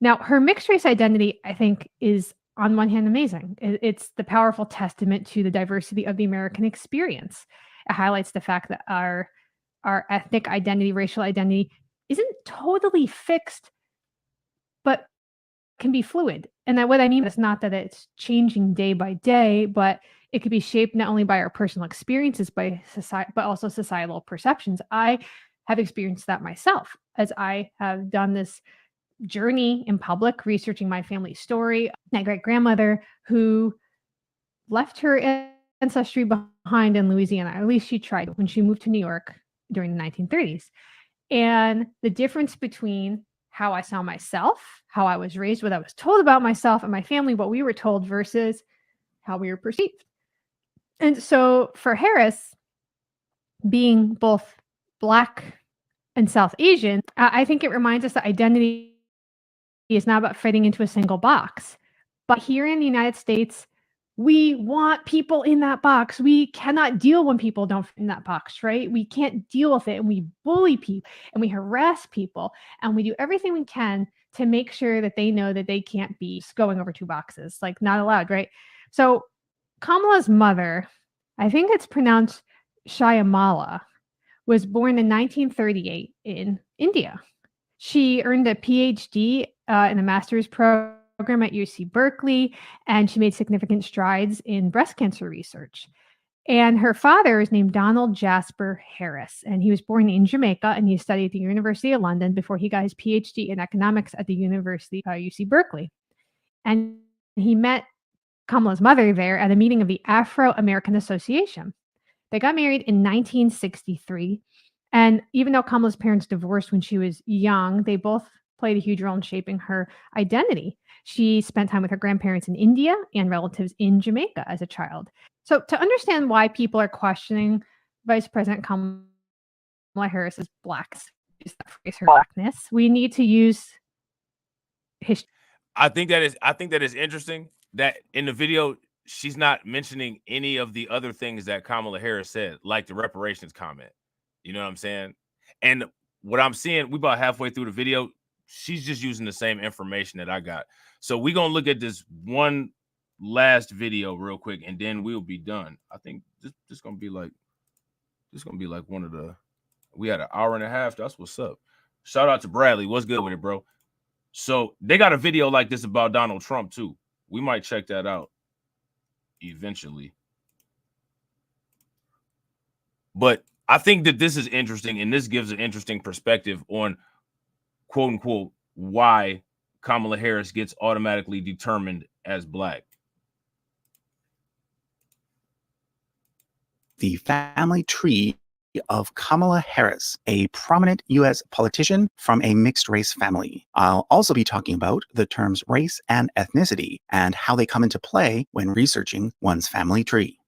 Now, her mixed race identity, I think, is on one hand amazing. It's the powerful testament to the diversity of the American experience. It highlights the fact that our ethnic identity, racial identity isn't totally fixed, but can be fluid. And what I mean is not that it's changing day by day, but it could be shaped not only by our personal experiences, by society, but also societal perceptions. I have experienced that myself as I have done this journey in public, researching my family story. My great-grandmother who left her ancestry behind in Louisiana, or at least she tried when she moved to New York during the 1930s. And the difference between how I saw myself, how I was raised, what I was told about myself and my family, what we were told versus how we were perceived. And so for Harris, being both Black and South Asian, I think it reminds us that identity is not about fitting into a single box. But here in the United States, we want people in that box. We cannot deal when people don't fit in that box, right? We can't deal with it. And we bully people and we harass people and we do everything we can to make sure that they know that they can't be going over two boxes, like not allowed, right? So Kamala's mother, I think it's pronounced Shyamala, was born in 1938 in India. She earned a PhD in a master's program at UC Berkeley, and she made significant strides in breast cancer research. And her father is named Donald Jasper Harris, and he was born in Jamaica, and he studied at the University of London before he got his PhD in economics at the University UC Berkeley. And he met Kamala's mother there at a meeting of the Afro-American Association. They got married in 1963. And even though Kamala's parents divorced when she was young, they both played a huge role in shaping her identity. She spent time with her grandparents in India and relatives in Jamaica as a child. So to understand why people are questioning Vice President Kamala Harris's Blackness, we need to use history. I think that is interesting that in the video, she's not mentioning any of the other things that Kamala Harris said, like the reparations comment. You know what I'm saying? And what I'm seeing, we about halfway through the video, she's just using the same information that I got. So we're going to look at this one last video real quick, and then we'll be done. I think this going to be like one of the, we had an hour and a half. That's what's up. Shout out to Bradley. What's good with it, bro? So they got a video like this about Donald Trump too. We might check that out eventually. But I think that this is interesting, and this gives an interesting perspective on, quote unquote, why Kamala Harris gets automatically determined as Black. The family tree of Kamala Harris, a prominent U.S. politician from a mixed race family. I'll also be talking about the terms race and ethnicity and how they come into play when researching one's family tree.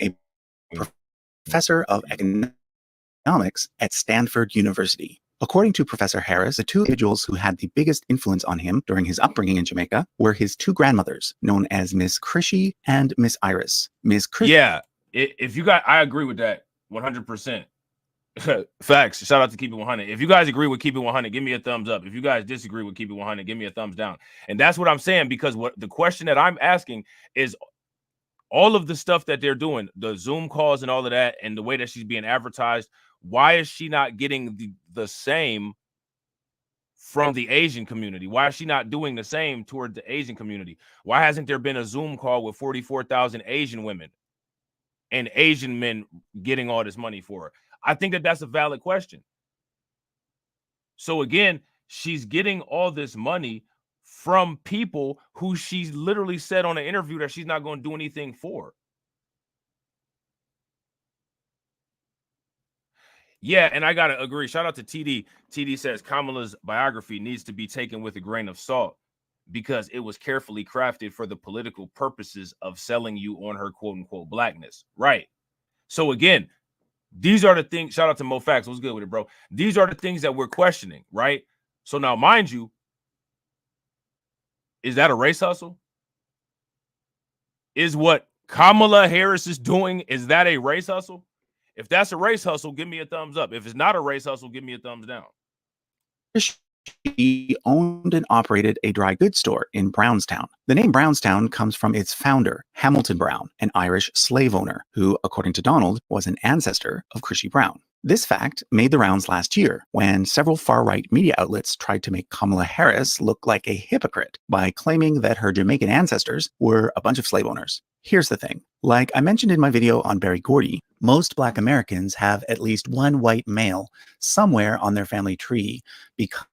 A professor of economics at Stanford University. According to Professor Harris, the two individuals who had the biggest influence on him during his upbringing in Jamaica were his two grandmothers, known as Miss Crishy and Miss Iris. Miss Crishy. Yeah, if you got, I agree with that 100%. Facts. Shout out to Keep It 100. If you guys agree with Keep It 100, give me a thumbs up. If you guys disagree with Keep It 100, give me a thumbs down. And that's what I'm saying, because what the question that I'm asking is all of the stuff that they're doing, the Zoom calls and all of that, and the way that she's being advertised. Why is she not getting the same from the Asian community? Why is she not doing the same toward the Asian community? Why hasn't there been a Zoom call with 44,000 Asian women and Asian men getting all this money for her? I think that that's a valid question. So again, she's getting all this money from people who she's literally said on an interview that she's not going to do anything for. Yeah, and I got to agree. Shout out to TD. TD says Kamala's biography needs to be taken with a grain of salt because it was carefully crafted for the political purposes of selling you on her quote unquote blackness. Right. So again, these are the things. Shout out to Mo Fax. What's good with it, bro? These are the things that we're questioning. Right. So now, mind you, is that a race hustle? Is what Kamala Harris is doing, is that a race hustle? If that's a race hustle, give me a thumbs up. If it's not a race hustle, give me a thumbs down. She owned and operated a dry goods store in Brownstown. The name Brownstown comes from its founder, Hamilton Brown, an Irish slave owner who, according to Donald, was an ancestor of Chrissy Brown. This fact made the rounds last year when several far-right media outlets tried to make Kamala Harris look like a hypocrite by claiming that her Jamaican ancestors were a bunch of slave owners. Here's the thing. Like I mentioned in my video on Berry Gordy, most Black Americans have at least one white male somewhere on their family tree because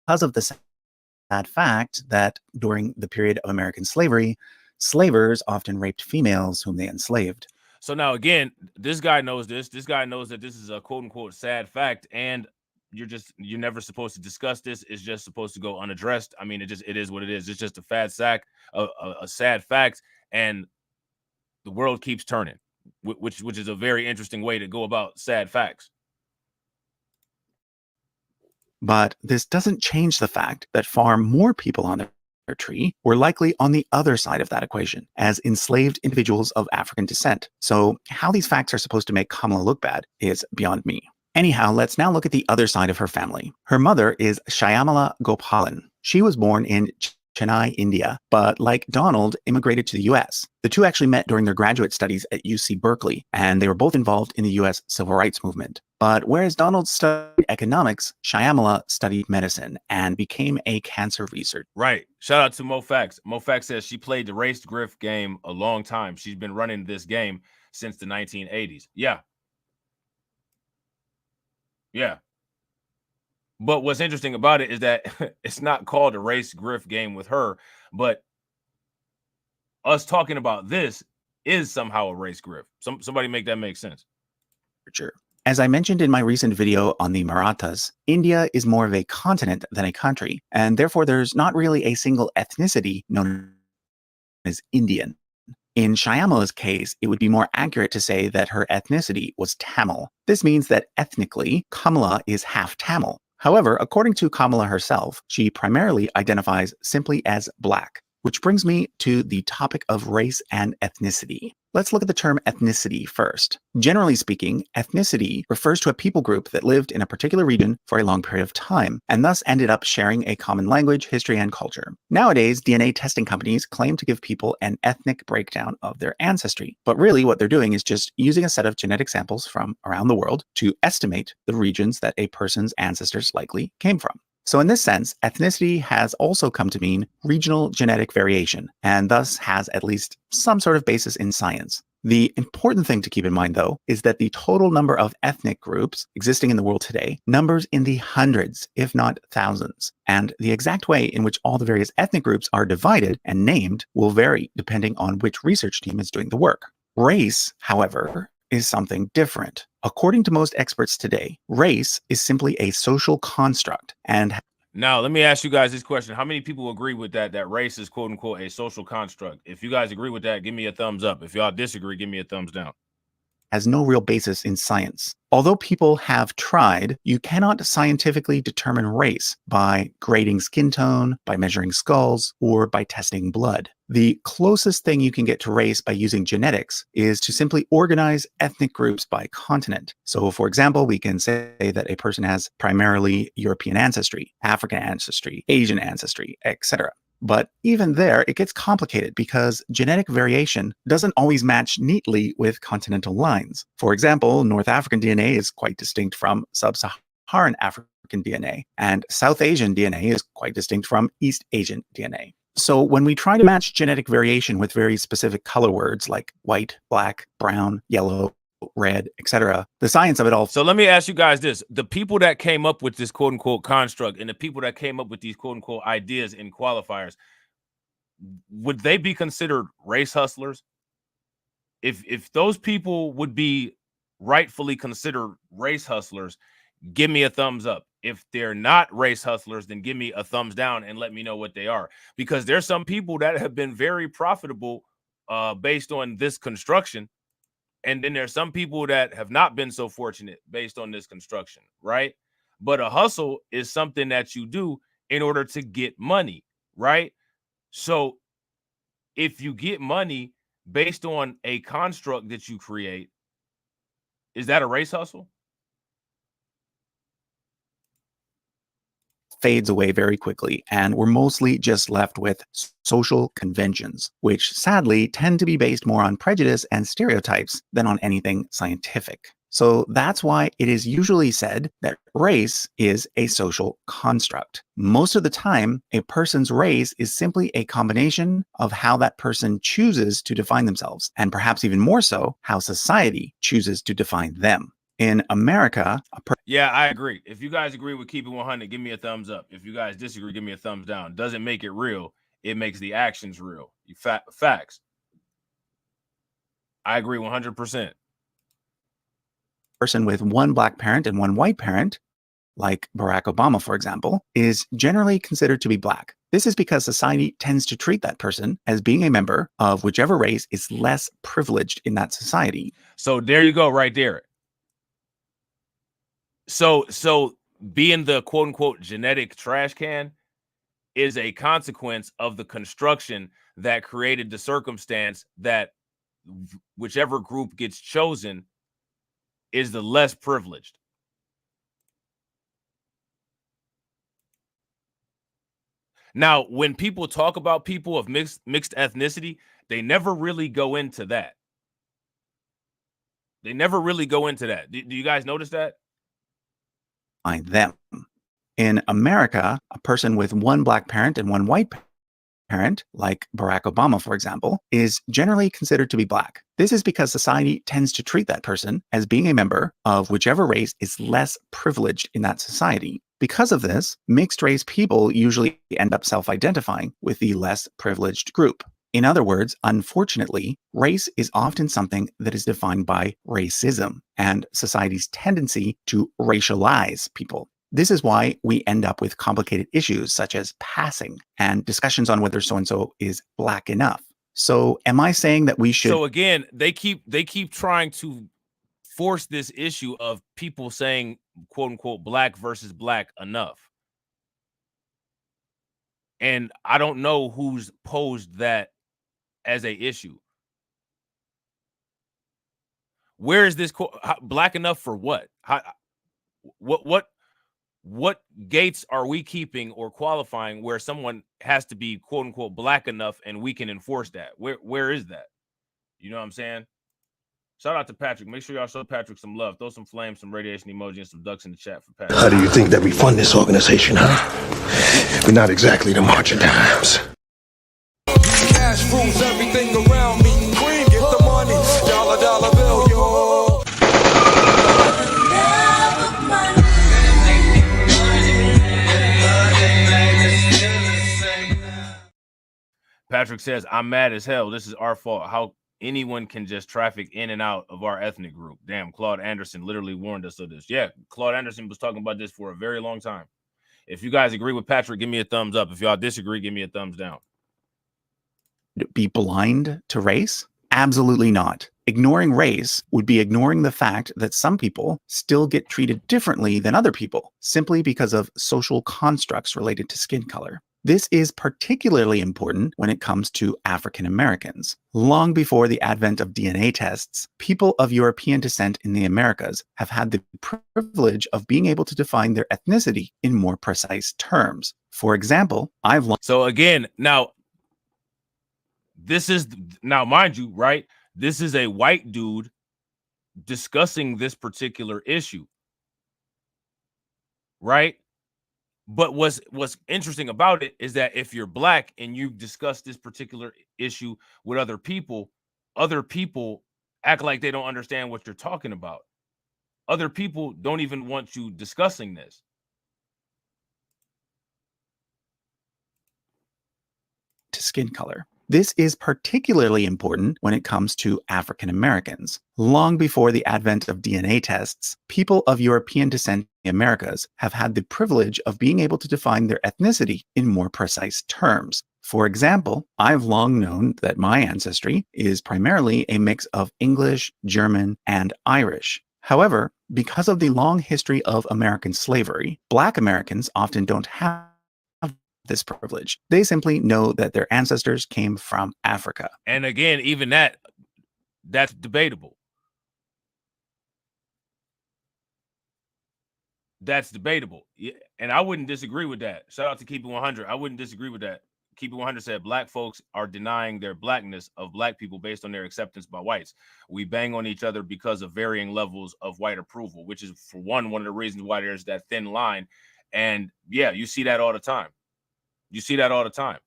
of the sad fact that during the period of American slavery, slavers often raped females whom they enslaved. So now again, this guy knows this. This guy knows that this is a quote unquote sad fact, and you're never supposed to discuss this. It's just supposed to go unaddressed. I mean, it is what it is. It's just a sad fact, and the world keeps turning, which is a very interesting way to go about sad facts. But this doesn't change the fact that far more people on their tree were likely on the other side of that equation as enslaved individuals of African descent. So how these facts are supposed to make Kamala look bad is beyond me. Anyhow, let's now look at the other side of her family. Her mother is Shyamala Gopalan. She was born in Chennai, India, but like Donald, immigrated to the US. The two actually met during their graduate studies at UC Berkeley, and they were both involved in the US civil rights movement. But whereas Donald studied economics, Shyamala studied medicine and became a cancer researcher. Right. Shout out to Mo Fax. Mo Fax says she played the race grift game a long time. She's been running this game since the 1980s. Yeah. Yeah. But what's interesting about it is that it's not called a race grift game with her, but us talking about this is somehow a race grift. Somebody make that make sense. As I mentioned in my recent video on the Marathas, India is more of a continent than a country, and therefore there's not really a single ethnicity known as Indian. In Shyamala's case, it would be more accurate to say that her ethnicity was Tamil. This means that ethnically, Kamala is half Tamil. However, according to Kamala herself, she primarily identifies simply as Black, which brings me to the topic of race and ethnicity. Let's look at the term ethnicity first. Generally speaking, ethnicity refers to a people group that lived in a particular region for a long period of time, and thus ended up sharing a common language, history, and culture. Nowadays, DNA testing companies claim to give people an ethnic breakdown of their ancestry, but really what they're doing is just using a set of genetic samples from around the world to estimate the regions that a person's ancestors likely came from. So in this sense, ethnicity has also come to mean regional genetic variation, and thus has at least some sort of basis in science. The important thing to keep in mind, though, is that the total number of ethnic groups existing in the world today numbers in the hundreds, if not thousands. And the exact way in which all the various ethnic groups are divided and named will vary depending on which research team is doing the work. Race, however, is something different. According to most experts today, race is simply a social construct. And now let me ask you guys this question. How many people agree with that race is quote unquote a social construct? If you guys agree with that, give me a thumbs up. If y'all disagree, give me a thumbs down. Has no real basis in science. Although people have tried, you cannot scientifically determine race by grading skin tone, by measuring skulls, or by testing blood. The closest thing you can get to race by using genetics is to simply organize ethnic groups by continent. So, for example, we can say that a person has primarily European ancestry, African ancestry, Asian ancestry, etc. But even there, it gets complicated because genetic variation doesn't always match neatly with continental lines. For example, North African DNA is quite distinct from Sub-Saharan African DNA, and South Asian DNA is quite distinct from East Asian DNA. So when we try to match genetic variation with very specific color words like white, black, brown, yellow, red, etc. The science of it all. So let me ask you guys this. The people that came up with this quote unquote construct and the people that came up with these quote unquote ideas and qualifiers, would they be considered race hustlers? If those people would be rightfully considered race hustlers, give me a thumbs up. If they're not race hustlers, then give me a thumbs down and let me know what they are. Because there's some people that have been very profitable based on this construction. And then there's some people that have not been so fortunate based on this construction, right? But a hustle is something that you do in order to get money, right? So if you get money based on a construct that you create, is that a race hustle? Fades away very quickly, and we're mostly just left with social conventions, which sadly tend to be based more on prejudice and stereotypes than on anything scientific. So that's why it is usually said that race is a social construct. Most of the time, a person's race is simply a combination of how that person chooses to define themselves, and perhaps even more so, how society chooses to define them. In America, yeah, I agree. If you guys agree with keeping 100, give me a thumbs up. If you guys disagree, give me a thumbs down. Doesn't make it real. It makes the actions real. Facts. I agree 100%. Person with one black parent and one white parent, like Barack Obama, for example, is generally considered to be black. This is because society tends to treat that person as being a member of whichever race is less privileged in that society. So there you go, right there. So being the quote unquote genetic trash can is a consequence of the construction that created the circumstance that whichever group gets chosen is the less privileged. Now, when people talk about people of mixed ethnicity, they never really go into that. Do you guys notice that? Them. In America, a person with one black parent and one white parent, like Barack Obama, for example, is generally considered to be black. This is because society tends to treat that person as being a member of whichever race is less privileged in that society. Because of this, mixed race people usually end up self-identifying with the less privileged group. In other words, unfortunately, race is often something that is defined by racism and society's tendency to racialize people. This is why we end up with complicated issues such as passing and discussions on whether so-and-so is black enough. So am I saying that we should... So again, they keep trying to force this issue of people saying, quote unquote, black versus black enough. And I don't know who's posed that as a issue. Where is this black enough for what? What gates are we keeping or qualifying where someone has to be quote unquote black enough and we can enforce that? Where is that? You know what I'm saying? Shout out to Patrick. Make sure y'all show Patrick some love. Throw some flames, some radiation emoji, and some ducks in the chat for Patrick. How do you think that we fund this organization, huh? We're not exactly the March of Dimes. Cash rules everything around me. Cream, get the money. Dollar bill, yo. Patrick says, I'm mad as hell. This is our fault. How anyone can just traffic in and out of our ethnic group. Damn, Claude Anderson literally warned us of this. Yeah, Claude Anderson was talking about this for a very long time. If you guys agree with Patrick, give me a thumbs up. If y'all disagree, give me a thumbs down. Be blind to race? Absolutely not. Ignoring race would be ignoring the fact that some people still get treated differently than other people simply because of social constructs related to skin color. This is particularly important when it comes to African Americans. Long before the advent of DNA tests, people of European descent in the Americas have had the privilege of being able to define their ethnicity in more precise terms. For example, So again, now, mind you, right? This is a white dude discussing this particular issue, right? But what's interesting about it is that if you're black and you discuss this particular issue with other people act like they don't understand what you're talking about. Other people don't even want you discussing this. To skin color. This is particularly important when it comes to African Americans. Long before the advent of DNA tests, people of European descent in the Americas have had the privilege of being able to define their ethnicity in more precise terms. For example, I've long known that my ancestry is primarily a mix of English, German, and Irish. However, because of the long history of American slavery, Black Americans often don't have this privilege. They simply know that their ancestors came from Africa. And again, even that's debatable. That's debatable. Yeah, and I wouldn't disagree with that. Shout out to Keep It 100. I wouldn't disagree with that. Keep It 100 said Black folks are denying their Blackness of Black people based on their acceptance by whites. We bang on each other because of varying levels of white approval, which is, for one of the reasons why there's that thin line. And yeah, you see that all the time. You see that all the time.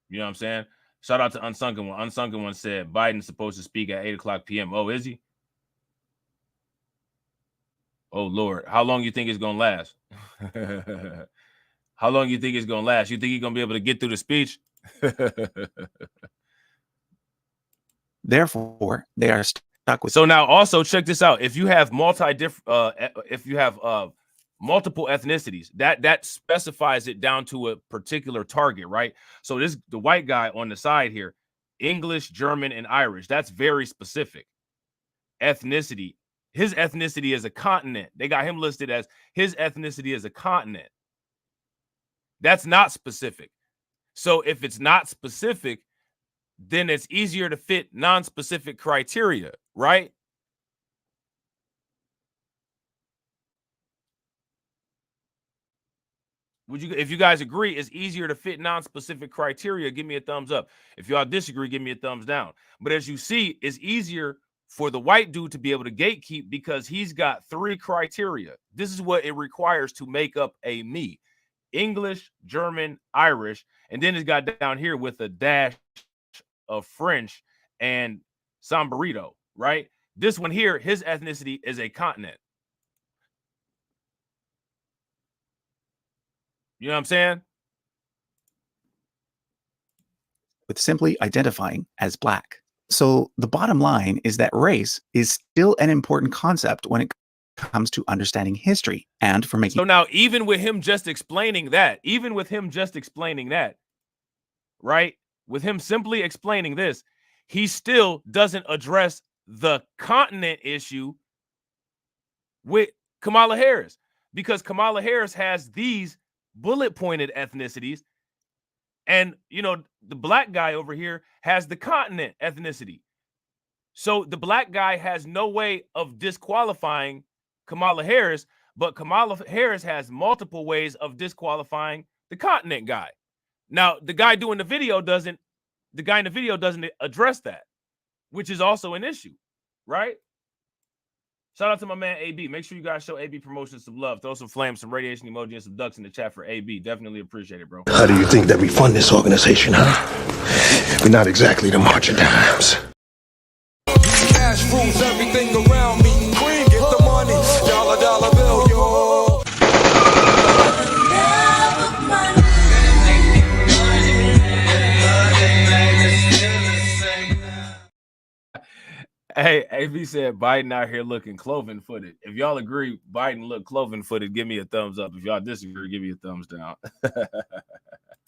You know what I'm saying? Shout out to Unsunken One. Unsunken One said Biden's supposed to speak at 8:00 p.m. Oh, is he? Oh, Lord. How long you think it's going to last? How long you think it's going to last? You think he's going to be able to get through the speech? Therefore, they are stuck with. So now also check this out. If you have multiple ethnicities, that specifies it down to a particular target, right? So the white guy on the side here, English, German, and Irish, that's very specific. Ethnicity, his ethnicity is a continent. They got him listed as his ethnicity is a continent. That's not specific. So if it's not specific, then it's easier to fit non-specific criteria, right? If you guys agree, it's easier to fit non-specific criteria, give me a thumbs up. If y'all disagree, give me a thumbs down. But as you see, it's easier for the white dude to be able to gatekeep because he's got 3 criteria. This is what it requires to make up a me. English, German, Irish, and then it's got down here with a dash of French and Sambarito, right? This one here, his ethnicity is a continent. You know what I'm saying? With simply identifying as Black. So the bottom line is that race is still an important concept when it comes to understanding history and for making. So now, even with him just explaining that, right? With him simply explaining this, he still doesn't address the continent issue with Kamala Harris, because Kamala Harris has these bullet pointed ethnicities, and the black guy over here has the continent ethnicity. So the black guy has no way of disqualifying Kamala Harris, but Kamala Harris has multiple ways of disqualifying the continent guy. Now, the guy in the video doesn't address that, which is also an issue, right? Shout out to my man AB. Make sure you guys show AB Promotions some love. Throw some flames, some radiation emoji, and some ducks in the chat for AB. Definitely appreciate it, bro. How do you think that we fund this organization, huh? We're not exactly the March of Dimes. Cash rules everything around me. Queen, get the money. Dollar bill, yo. Hey, AB said Biden out here looking cloven-footed. If y'all agree Biden look cloven-footed, give me a thumbs up. If y'all disagree, give me a thumbs down.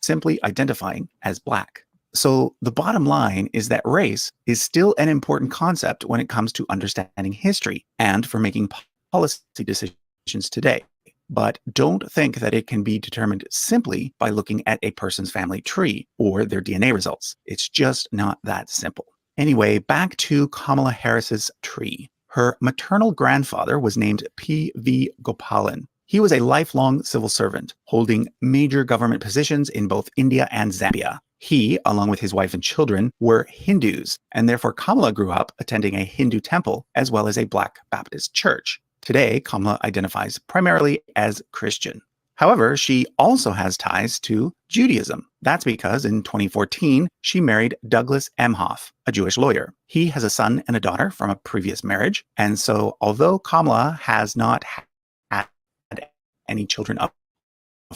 Simply identifying as Black. So the bottom line is that race is still an important concept when it comes to understanding history and for making policy decisions today. But don't think that it can be determined simply by looking at a person's family tree or their DNA results. It's just not that simple. Anyway, back to Kamala Harris's tree. Her maternal grandfather was named P.V. Gopalan. He was a lifelong civil servant, holding major government positions in both India and Zambia. He, along with his wife and children, were Hindus, and therefore Kamala grew up attending a Hindu temple as well as a Black Baptist church. Today, Kamala identifies primarily as Christian. However, she also has ties to Judaism. That's because in 2014, she married Douglas Emhoff, a Jewish lawyer. He has a son and a daughter from a previous marriage. And so although Kamala has not had any children of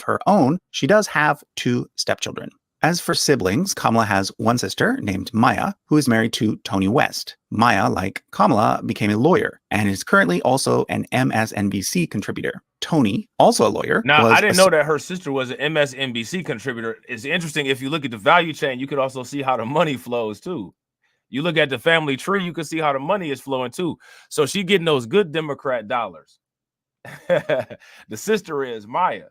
her own, she does have 2 stepchildren. As for siblings, Kamala has one sister named Maya, who is married to Tony West. Maya, like Kamala, became a lawyer and is currently also an MSNBC contributor. Tony, also a lawyer. Now, I didn't know that her sister was an MSNBC contributor. It's interesting. If you look at the value chain, you could also see how the money flows too. You look at the family tree, you can see how the money is flowing too. So she getting those good Democrat dollars. The sister is Maya.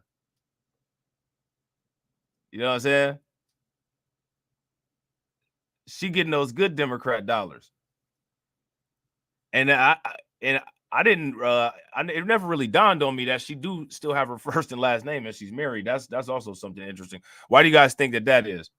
You know what I'm saying? She getting those good Democrat dollars. And I didn't it never really dawned on me that she do still have her first and last name and she's married. That's also something interesting. Why do you guys think that is?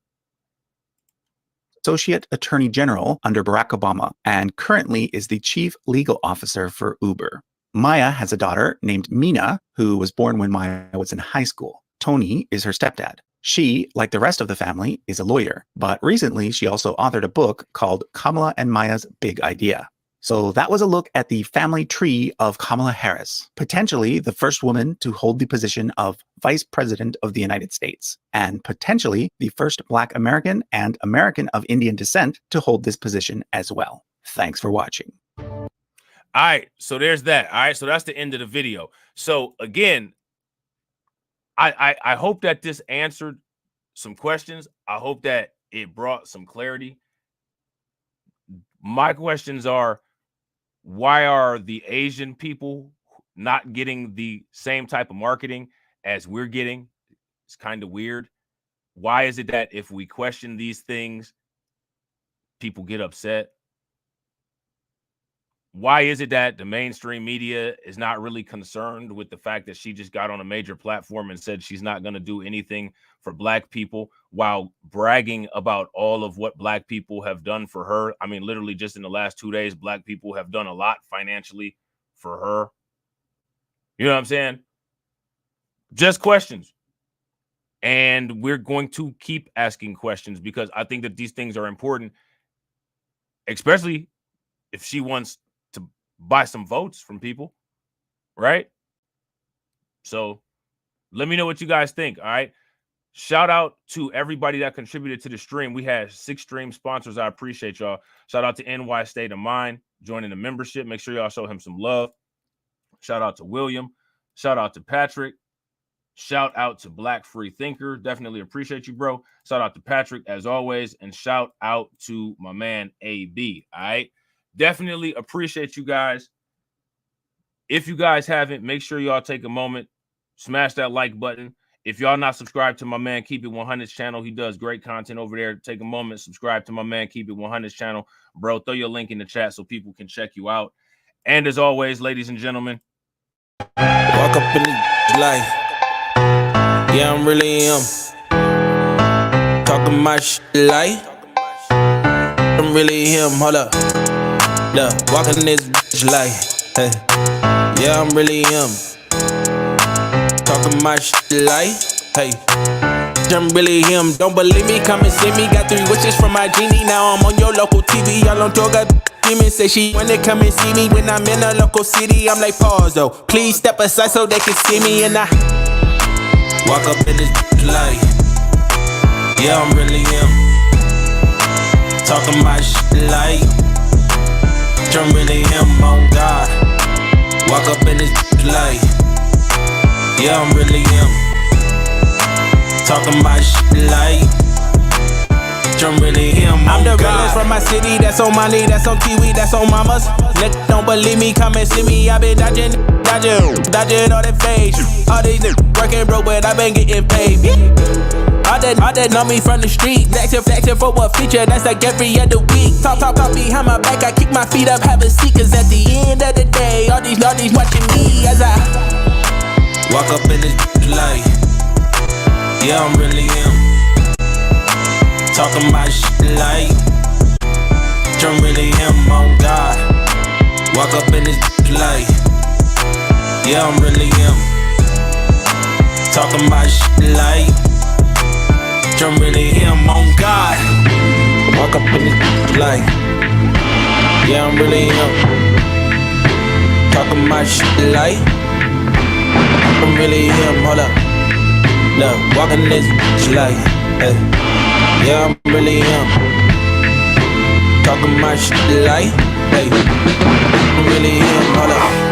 Associate Attorney General under Barack Obama and currently is the Chief Legal Officer for Uber. Maya has a daughter named Mina, who was born when Maya was in high school. Tony is her stepdad. She, like the rest of the family, is a lawyer, but recently she also authored a book called Kamala and Maya's Big Idea. So that was a look at the family tree of Kamala Harris, potentially the first woman to hold the position of Vice President of the United States, and potentially the first Black American and American of Indian descent to hold this position as well. Thanks for watching. All right, so there's that. All right, so that's the end of the video. So again, I hope that this answered some questions. I hope that it brought some clarity. My questions are, why are the Asian people not getting the same type of marketing as we're getting? It's kind of weird. Why is it that if we question these things, people get upset? Why is it that the mainstream media is not really concerned with the fact that she just got on a major platform and said she's not going to do anything for Black people while bragging about all of what Black people have done for her? I mean, literally just in the last 2 days, Black people have done a lot financially for her. You know what I'm saying? Just questions. And we're going to keep asking questions because I think that these things are important, especially if she wants to buy some votes from people, right? So let me know what you guys think. All right. Shout out to everybody that contributed to the stream. We had 6 stream sponsors. I appreciate y'all. Shout out to NY State of Mind joining the membership. Make sure y'all show him some love. Shout out to William. Shout out to Patrick. Shout out to Black Free Thinker. Definitely appreciate you, bro. Shout out to Patrick as always. And shout out to my man AB. All right. Definitely appreciate you guys. If you guys haven't, make sure y'all take a moment, smash that like button. If y'all not subscribed to my man Keep It 100's channel, he does great content over there. Take a moment, subscribe to my man Keep It 100's channel. Bro, throw your link in the chat so people can check you out. And as always, ladies and gentlemen, walk up in the life. Yeah, I'm really him. Talking my shit like I'm really him. Hold up. Look, walking this bitch like, hey. Yeah, I'm really him. Talking my shit like, hey. I'm really him. Don't believe me? Come and see me. Got 3 wishes from my genie. Now I'm on your local TV. Y'all on tour, got demons. Say she wanna come and see me when I'm in a local city. I'm like, pause though. Please step aside so they can see me. And I walk up in this bitch like, yeah, I'm really him. Talking my shit like I'm really him, on God. Walk up in this bitch like, yeah, I'm really him. Talking my shit like I'm really him, I'm the realest from my city. That's on Molly, that's on Kiwi, that's on Mamas. Niggas don't believe me, come and see me. I been dodging all that fake. All these niggas working broke, but I been getting paid. All that know me from the street. Flexing for what feature, that's like every other week. Talk behind my back, I kick my feet up, have a seat. Cause at the end of the day, all these watching me as I walk up in this like, yeah, I'm really him. Talking my shit like I'm really him, on God. Walk up in this like, yeah, I'm really him. Talking my shit like I'm really up in this like, yeah, I'm really him. Talking my shit like, I'm really him. Hold up, look, walking this like, hey, yeah, I'm really him. Talking my shit like, hey, I'm really him. Hold up.